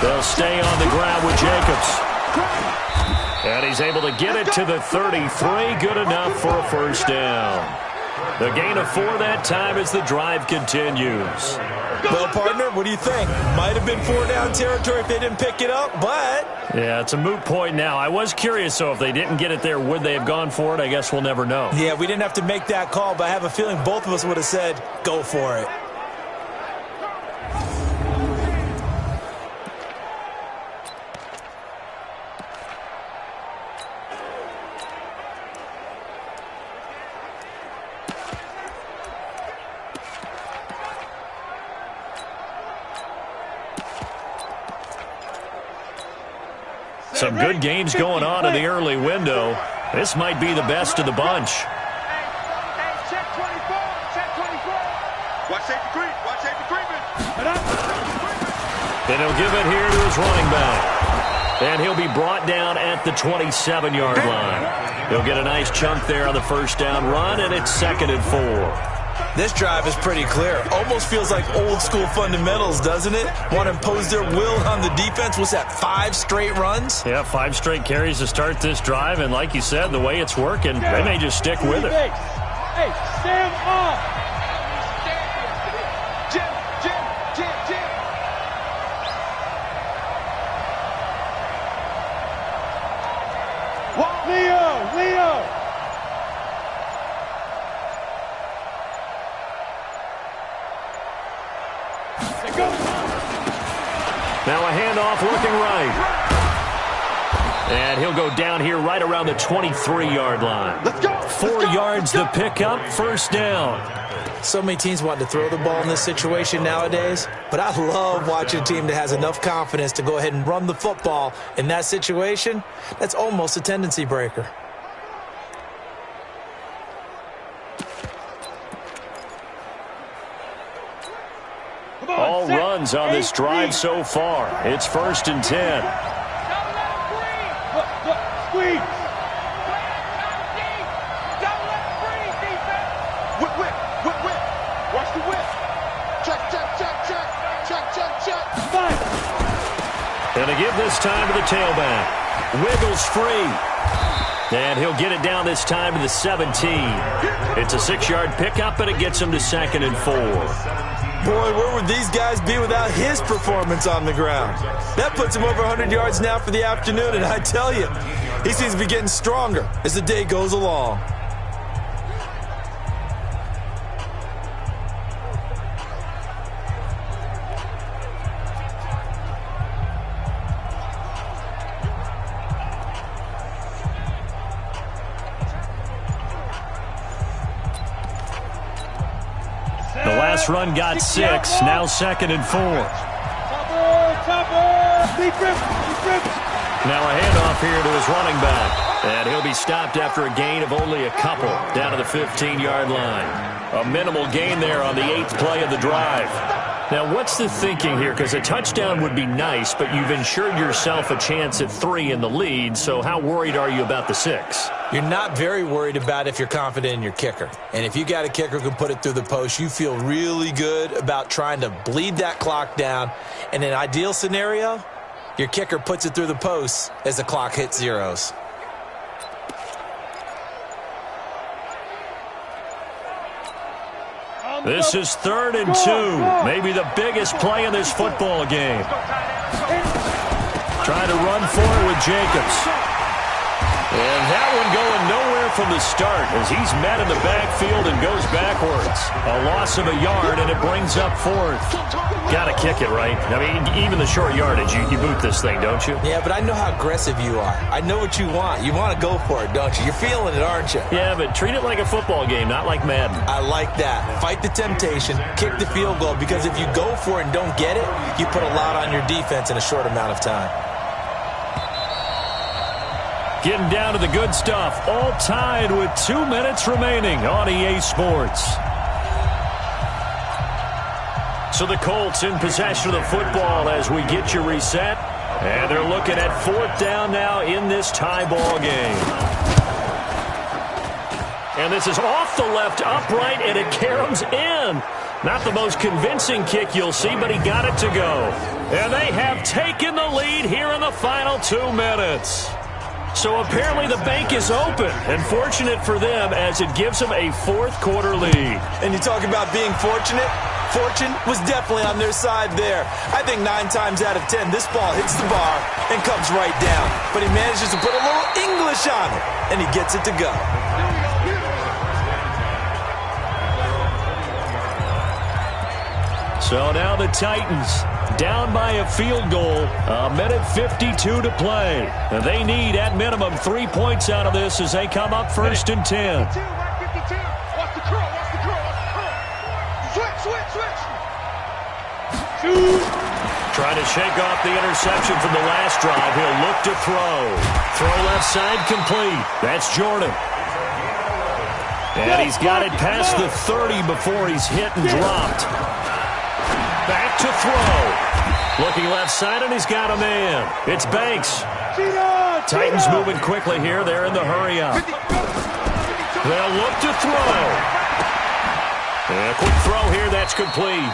They'll stay on the ground with Jacobs. And he's able to get it to the 33. Good enough for a 1st down. The gain of 4 that time as the drive continues. Well, partner, what do do you think? Might have been 4 down territory if they didn't pick it up, but... Yeah, it's a moot point now. I was curious, though, if they didn't get it there, would they have gone for it? I guess we'll never know. Yeah, we didn't have to make that call, but I have a feeling both of us would have said, go for it. Some good games going on in the early window. This might be the best of the bunch. Check 24. Check 24. Watch safety creep. Watch safety creeping. Then he'll give it here to his running back. And he'll be brought down at the 27-yard line. He'll get a nice chunk there on the first down run, and it's 2nd and 4. This drive is pretty clear. Almost feels like old school fundamentals, doesn't it? Want to impose their will on the defense. What's that, 5 straight runs? Yeah, 5 straight carries to start this drive. And like you said, the way it's working, they may just stick with it. Hey, stand up. Jim. Leo. Now a handoff looking right. And he'll go down here right around the 23-yard line. Let's go. 4 yards the pickup, first down. So many teams want to throw the ball in this situation nowadays, but I love watching a team that has enough confidence to go ahead and run the football in that situation. That's almost a tendency breaker. All runs on this drive so far. It's 1st and 10. Squeeze. Don't let it breathe, defense. Whip. Watch the whip. Check. Five. And to give this time to the tailback. Wiggles free. And he'll get it down this time to the 17. It's a 6-yard pickup, and it gets him to 2nd and 4. Boy, where would these guys be without his performance on the ground? That puts him over 100 yards now for the afternoon, and I tell you, he seems to be getting stronger as the day goes along. The last run got 6, now 2nd and 4. Now a handoff here to his running back. And he'll be stopped after a gain of only a couple down to the 15-yard line. A minimal gain there on the 8th play of the drive. Now, what's the thinking here? Because a touchdown would be nice, but you've ensured yourself a chance at 3 in the lead, so how worried are you about the 6? You're not very worried about if you're confident in your kicker. And if you got a kicker who can put it through the post, you feel really good about trying to bleed that clock down. In an ideal scenario, your kicker puts it through the post as the clock hits zeros. This is 3rd and 2. Maybe the biggest play in this football game. Trying to run for it with Jacobs. And that one going nowhere from the start as he's met in the backfield and goes backwards. A loss of a yard, and it brings up 4th. Got to kick it, right? I mean, even the short yardage, you boot this thing, don't you? Yeah, but I know how aggressive you are. I know what you want. You want to go for it, don't you? You're feeling it, aren't you? Yeah, but treat it like a football game, not like Madden. I like that. Fight the temptation, kick the field goal, because if you go for it and don't get it, you put a lot on your defense in a short amount of time. Getting down to the good stuff, all tied with 2 minutes remaining on EA Sports. So the Colts in possession of the football as we get you reset. And they're looking at 4th down now in this tie ball game. And this is off the left upright, and it caroms in. Not the most convincing kick you'll see, but he got it to go. And they have taken the lead here in the final 2 minutes. So apparently the bank is open, and fortunate for them as it gives them a 4th quarter lead. And you talk about being fortunate. fortune was definitely on their side there. I think 9 times out of 10, this ball hits the bar and comes right down. But he manages to put a little English on it, and he gets it to go. So now the Titans down by a field goal, a minute 52 to play. And they need, at minimum, 3 points out of this as they come up 1st and 10. Watch the curl, watch the curl, watch the curl. Switch. Shoot. Trying to shake off the interception from the last drive. He'll look to throw. Throw left side complete. That's Jordan. And he's got it past the 30 before he's hit and dropped. Back to throw. Looking left side, and he's got a man. It's Banks. Titans moving quickly here. They're in the hurry up. They'll look to throw. And a quick throw here. That's complete.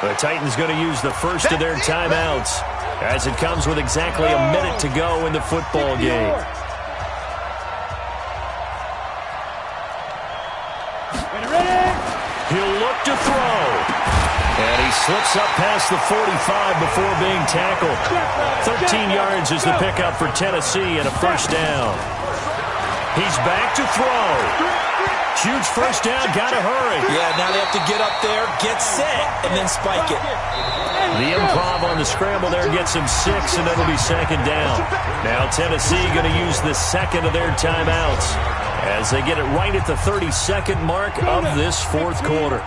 The Titans going to use the first of their timeouts as it comes with exactly a minute to go in the football game. He'll look to throw. And he slips up past the 45 before being tackled. 13 yards is the pickup for Tennessee and a first down. He's back to throw. Huge first down, gotta hurry. Yeah, now they have to get up there, get set, and then spike it. The improv on the scramble there gets him 6, and it'll be 2nd down. Now Tennessee going to use the second of their timeouts as they get it right at the 32nd mark of this 4th quarter.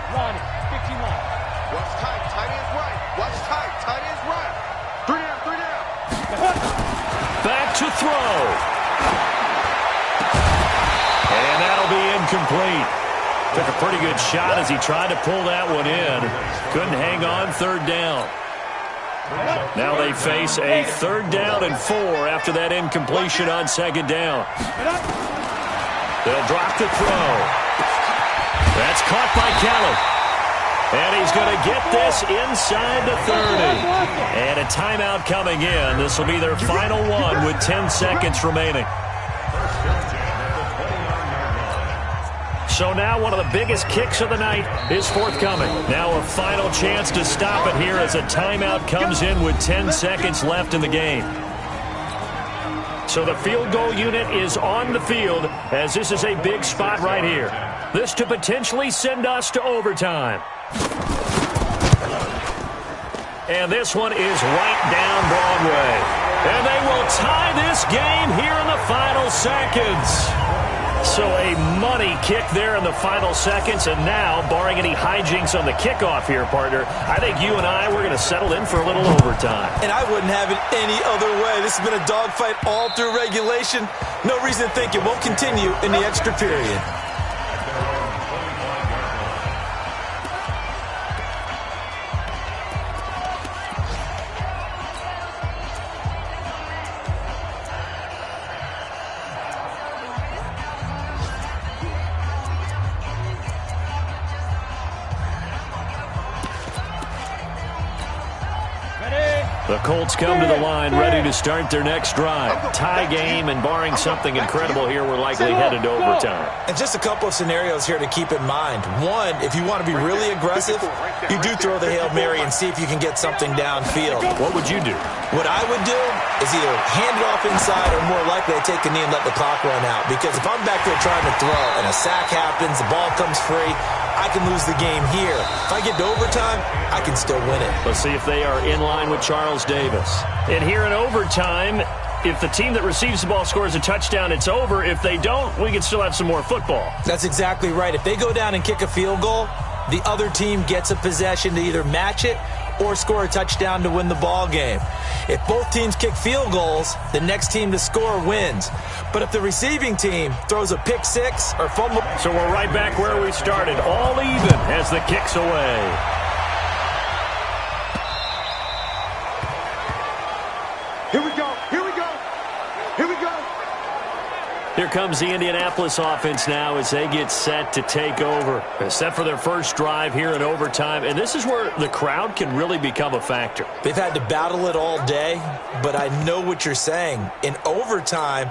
Back to throw. And that'll be incomplete. Took a pretty good shot as he tried to pull that one in. Couldn't hang on, 3rd down. Now they face a 3rd down and 4 after that incompletion on 2nd down. They'll drop the throw. That's caught by Kelly. And he's going to get this inside the 30. And a timeout coming in. This will be their final one with 10 seconds remaining. So now one of the biggest kicks of the night is forthcoming. Now a final chance to stop it here as a timeout comes in with 10 seconds left in the game. So the field goal unit is on the field as this is a big spot right here. This to potentially send us to overtime. And this one is right down Broadway. And they will tie this game here in the final seconds. So a money kick there in the final seconds. And now, barring any hijinks on the kickoff here, partner, I think you and I, we're going to settle in for a little overtime. And I wouldn't have it any other way. This has been a dogfight all through regulation. No reason to think it won't continue in the extra period. The Colts come to the line ready to start their next drive. Tie game, and barring something incredible here, we're likely headed to overtime. And just a couple of scenarios here to keep in mind. One, if you want to be really aggressive, you do throw the Hail Mary and see if you can get something downfield. What would you do? What I would do is either hand it off inside or more likely to take a knee and let the clock run out. Because if I'm back there trying to throw and a sack happens, the ball comes free, I can lose the game here. If I get to overtime, I can still win it. Let's see if they are in line with Charles Davis. And here in overtime, if the team that receives the ball scores a touchdown, it's over. If they don't, we can still have some more football. That's exactly right. If they go down and kick a field goal, the other team gets a possession to either match it or score a touchdown to win the ball game. If both teams kick field goals, the next team to score wins. But if the receiving team throws a pick six or fumble... So we're right back where we started, all even as the kick's away. Here we go. Here we go. Here we go. Here comes the Indianapolis offense now as they get set to take over. They're set for their first drive here in overtime, and this is where the crowd can really become a factor. They've had to battle it all day, but I know what you're saying. In overtime,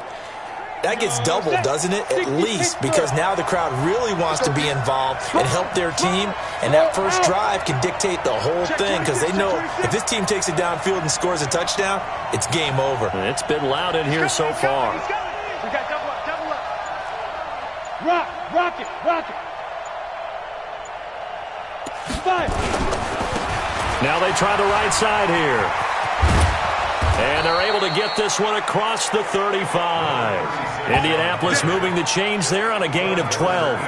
That gets doubled, doesn't it? At least, because now the crowd really wants to be involved and help their team, and that first drive can dictate the whole thing because they know if this team takes it downfield and scores a touchdown, it's game over. It's been loud in here so far. We got double up, double up. Rock it. 5. Now they try the right side here. And they're able to get this one across the 35. Indianapolis moving the chains there on a gain of 12.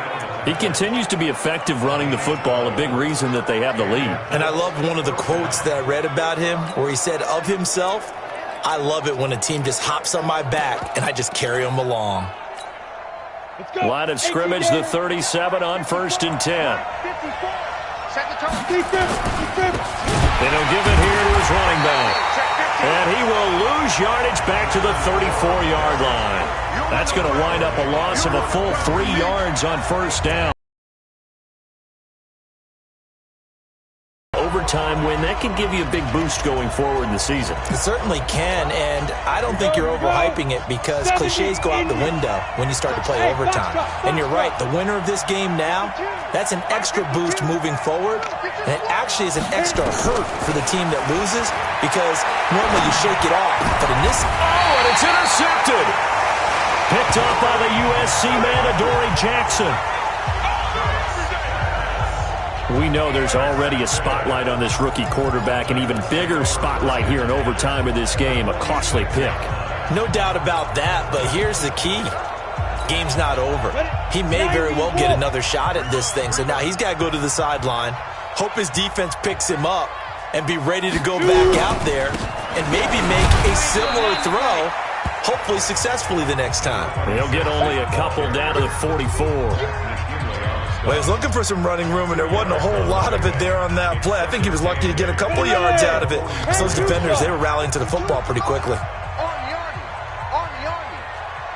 He continues to be effective running the football, a big reason that they have the lead. And I love one of the quotes that I read about him where he said of himself, I love it when a team just hops on my back and I just carry them along. Line of scrimmage, the 37 on 1st and 10. They don't give it here to his running back. And he will lose yardage back to the 34-yard line. That's going to wind up a loss of a full 3 yards on 1st down. Overtime win, that can give you a big boost going forward in the season. It certainly can, and I don't think you're overhyping it because cliches go out the window when you start to play overtime. And you're right, the winner of this game now, that's an extra boost moving forward, and it actually is an extra hurt for the team that loses because normally you shake it off, but in this... Oh, and it's intercepted! Picked off by the USC man, Adoree Jackson. We know there's already a spotlight on this rookie quarterback, an even bigger spotlight here in overtime of this game, a costly pick. No doubt about that, but here's the key. Game's not over. He may very well get another shot at this thing, so now he's got to go to the sideline, hope his defense picks him up, and be ready to go back out there and maybe make a similar throw, hopefully successfully the next time. He'll get only a couple down to the 44. Well, he was looking for some running room, and there wasn't a whole lot of it there on that play. I think he was lucky to get a couple yards out of it. Because those defenders, they were rallying to the football pretty quickly.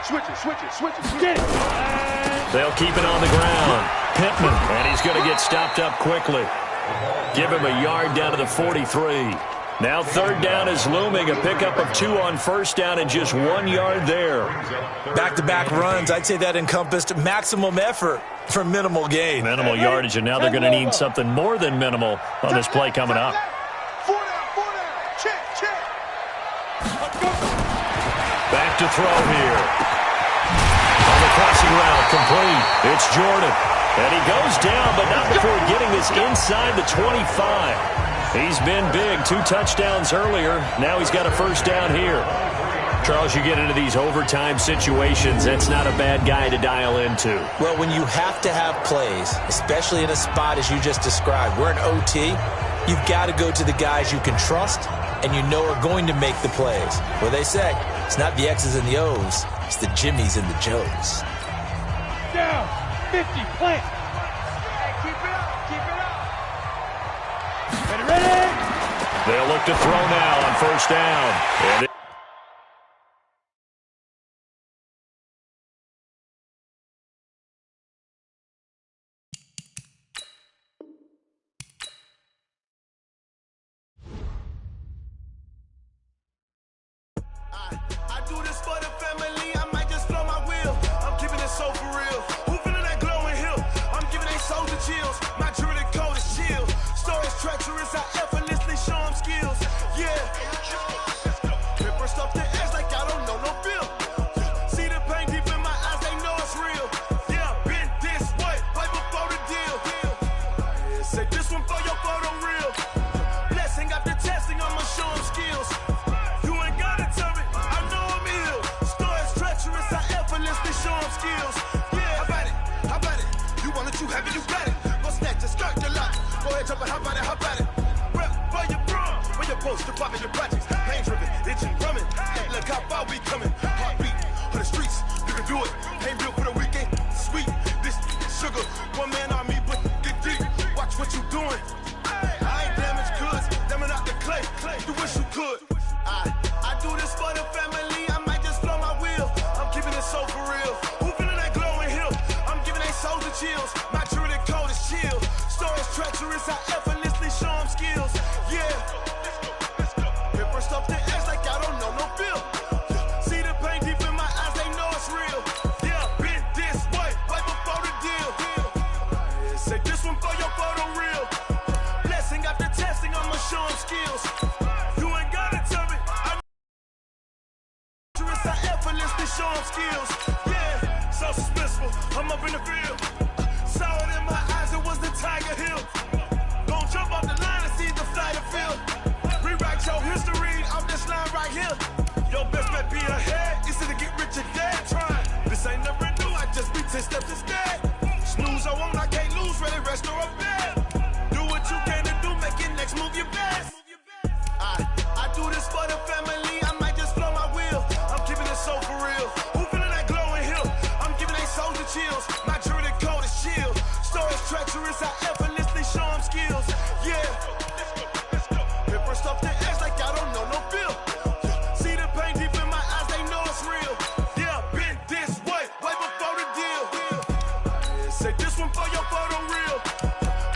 Switch it. Get it. They'll keep it on the ground. Pittman, and he's going to get stopped up quickly. Give him a yard down to the 43. Now 3rd down is looming, a pickup of 2 on 1st down and just 1 yard there. Back-to-back runs, I'd say that encompassed maximum effort for minimal gain. Minimal yardage, and now they're going to need something more than minimal on this play coming up. 4 down. Check. Back to throw here. On the crossing route, complete. It's Jordan. And he goes down, but not before getting this inside the 25. He's been big, 2 touchdowns earlier. Now he's got a 1st down here. Charles, you get into these overtime situations, that's not a bad guy to dial into. Well, when you have to have plays, especially in a spot as you just described, we're in OT, you've got to go to the guys you can trust and you know are going to make the plays. Well, they say, it's not the X's and the O's, it's the Jimmies and the Joes. Down. 50. Plant. Ready. They'll look to throw now on 1st down. And I do this for the family, I might just blow my wheel. I'm keeping it so for real. Who feeling that glowing hill? I'm giving they souls the chills. My jewelry code is chill. Stories treacherous, I effortlessly show them skills. Yeah. Paper stuff the edge like I don't know no feel. See the pain deep in my eyes, they know it's real. Yeah, been this way, right before the deal. Say this one for your photo real. Blessing after testing, I'ma show them skills. You ain't gotta tell me, I know I'm ill. Stories treacherous, I effortlessly show them skills. Yeah, how about it? You want it, you have it, you got it. Go snatch it, skirt your lot. Go ahead, jump it, how about it? Rep where you from, where you post to pop in your projects. Pain driven, itching, drumming. Hey, look how far we coming. Heartbeat on the streets, you can do it. Ain't built for the weekend, sweet. This sugar, one man on me, but get deep. Watch what you doing. I ain't damaged goods, damning out the clay. You wish you could. I do this for the family, I might just blow my wheel. I'm keeping it so for real. Who feeling that glowing hill? I'm giving they souls the chills. My jewelry code is chill. Stories treacherous, I effortlessly show them skills. Yeah. Paper stuff the edge like I don't know no feel. See the pain deep in my eyes, they know it's real. skills. You ain't gotta tell me. I effortlessly show them skills. Yeah, so suspenseful. I'm up in the field. Saw it in my eyes, it was the Tiger Hill. Don't jump off the line and see the flight of field. Rewrite your history off this line right here. Your best bet be ahead. It's to get rich or dead. Trying. This ain't never new. I just be 10 steps instead. Snooze or won't, I can't lose. Ready, rest or a bed. Do what you can to do. Make your next move your best. I do this for the family. I might just blow my wheel. I'm keeping it so for real. Who feeling that glowing hill? I'm giving they soldier chills. My jewelry coat is shield. Stories treacherous. I effortlessly show them skills. Yeah. Hit first off the edge like I don't know no feel. See the pain deep in my eyes, they know it's real. Yeah, been this way before the deal. Say this one for your photo reel.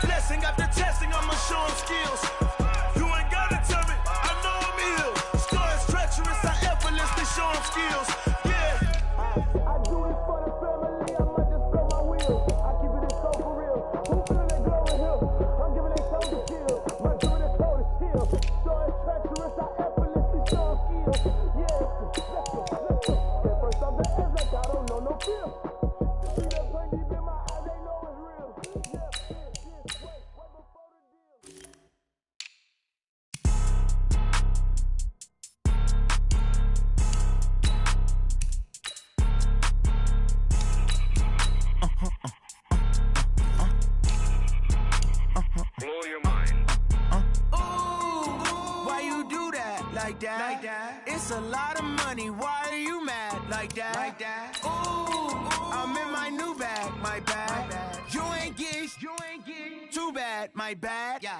Blessing after testing, I'ma show them skills. You ain't gotta tell me, I know I'm ill. Stories treacherous, I effortlessly show them skills. Yeah. I do this for the family, I might just blow my wheel. I keep it so for real. Who feeling that glowing hill? I'm giving they soldier chill. My jewelry coat is shield. Stories treacherous, I effortlessly show them skills. Yeah, let's go. At first off the edge like I don't know no feel. See that pain deep in my eyes, they know it's real. Yeah, this way before the deal. Blow your mind. Ooh, why you do that like that? Like that? It's a lot of money. Why are you mad like that? Like that? Ooh, I'm in my new bag, my bad. You ain't geeks, too bad, my bad. Yeah.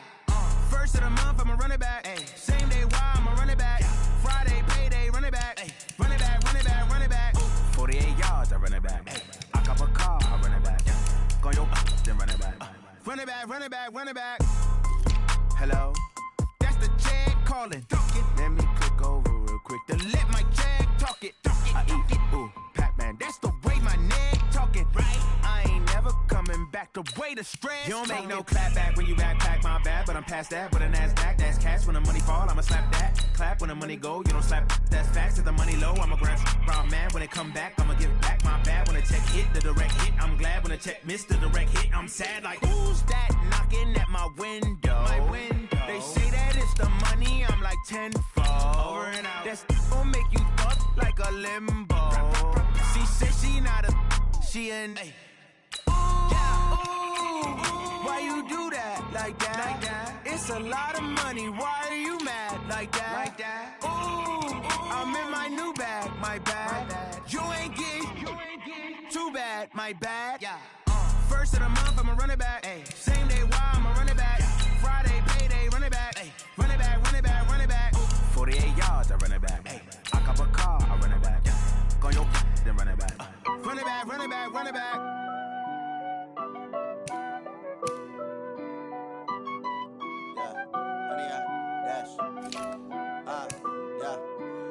First of the month, I'ma run it back. Ay. Same day, why I'ma run it back. Yeah. Friday, payday, run it back. Ay. Run it back, run it back, run it back. 48 yards, I run it back. Ay. I cop a car, I run it back. Go yo, then run it back. Run it back, run it back, run it back. Hello? That's the check calling. Let me click over real quick to let my check talk it. I eat it, ooh, Pac-Man. That's the way my neck talking. Right? I ain't never coming back. The way the stress. You don't make no clap back when you backpack, my bad. But I'm past that with a NASDAQ. That's cash when the money fall. I'ma slap that. Clap when the money go. You don't slap. That's facts. If the money low, I'ma grab brown man. When it come back, I'ma give back my bad. When the check hit, the direct hit. I'm glad when the check missed the direct hit. I'm sad like, who's that knocking at my window? My window. They say that it's the money. I'm like tenfold. Over and out. That's gon' make you fuck like a limbo. She said she not a. She an. Ay. Why you do that like that? Like that? It's a lot of money. Why are you mad like that? Like that? Ooh, I'm in my new bag, my bad. You ain't geek, too bad, my bad. Yeah. First of the month, I'ma run it back. Ay. Same day, why I'ma run it back. Friday, payday, run it back. Ay. Run it back, run it back, run it back. 48 yards, I run it back. Ay. I cop a car, I run it back. Go yo, then run it back. Run it back, run it back, run it back.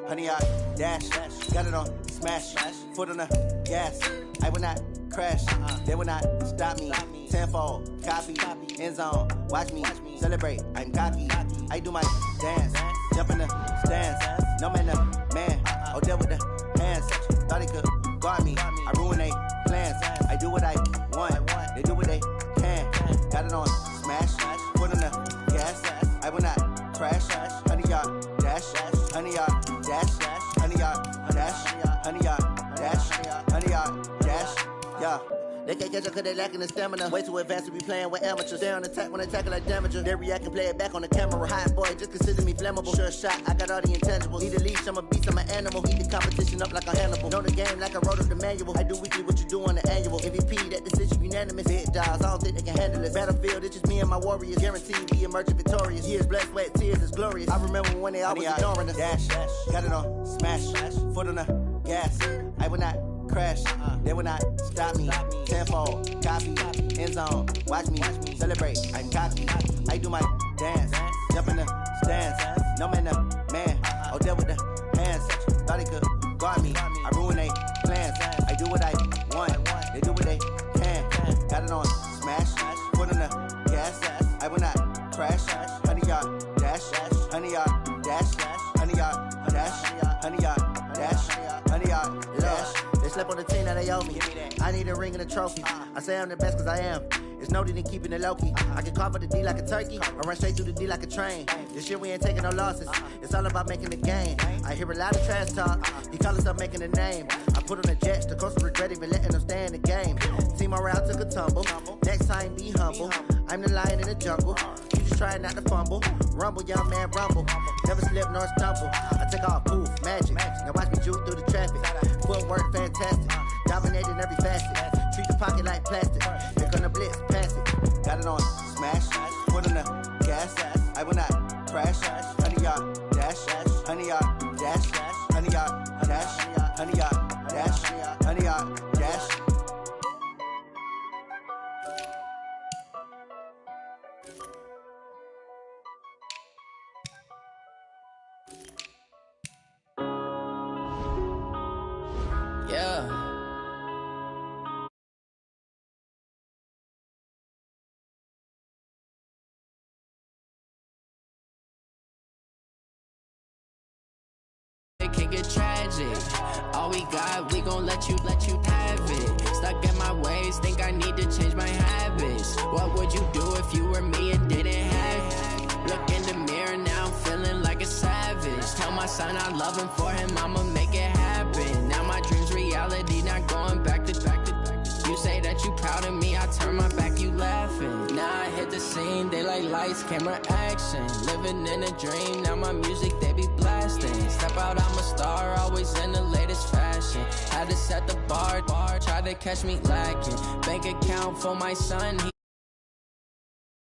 Honey, I dash, got it on smash, foot on the gas. I will not crash, they will not stop me. Tenfold, copy, end zone, watch me celebrate. I'm cocky, I do my dance, jump in the stands. No man, the man, oh, deal with the hands. Thought he could guard me, I ruin they plans. I do what I want, they do what they can. Got it on smash, foot on the gas. I will not crash, honey, y'all dash, honey, y'all dash, honey, y'all dash, honey, y'all dash, honey, y'all dash, yeah. They can't catch up cause they lacking the stamina. Way too advanced to be playing with amateurs. Stay on attack when they tackle like damager. They react and play it back on the camera. Hot boy, just consider me flammable. Sure shot, I got all the intangibles. Need a leash, I'm a beast, I'm an animal. Heat the competition up like a Hannibal. Know the game like I wrote up the manual. I do weekly what you do on the annual. MVP, that decision unanimous. Hit dials, I don't think they can handle it. Battlefield, it's just me and my warriors. Guaranteed we emerging victorious. Years, blood, sweat, tears, it's glorious. I remember when they always ignoring us. Dash, got it on smash, foot on the gas. I will not crash, they will not stop me. Tenfold, copy, end zone, watch me celebrate. I'm cocky, I do my dance, jump in the stands. No man, the man, oh, deal with the hands. Thought he could guard me, I ruin they plans. I do what I want, they do what they can. Got it on smash, foot on the gas. I will not crash, honey, y'all dash. slept on the team that they owe me. I need a ring and a trophy. I say I'm the best cause I am. It's no need in keeping it low-key. I can carve up the D like a turkey, or run straight through the D like a train. This shit we ain't taking no losses. It's all about making the game. I hear a lot of trash talk. He call us up making a name. I put on the jets, the coast regret even letting them stay in the game. Team morale took a tumble. Next time be humble. I'm the lion in the jungle. You just trying not to fumble. Rumble, young man, rumble. Never slip nor stumble. I take off, poof, magic. Now watch me juke through the traffic. Footwork fantastic. Dominating every facet. Treat the pocket like plastic. Here gonna blitz, pass it. Got it on smash. Put on the gas. I will not crash. Honey yard dash. Honey yard dash. Honey yard dash. Honey yard dash. Honey yard dash. Yeah. It can get tragic. All we got, we gon' let you have it. Stuck in my ways, think I need to change my habits. What would you do if you were me and didn't have it? Look in the mirror now, I'm feeling like a savage. Tell my son I love him, for him I'ma make it happen. Now my dream's reality, not going back to. You say that you proud of me, I turn my back, you laughing. Now I hit the scene, they like lights, camera, action. Living in a dream, now my music, they be blasting. Step out, I'm a star, always in the latest fashion. Had to set the bar, try to catch me lacking. Bank account for my son,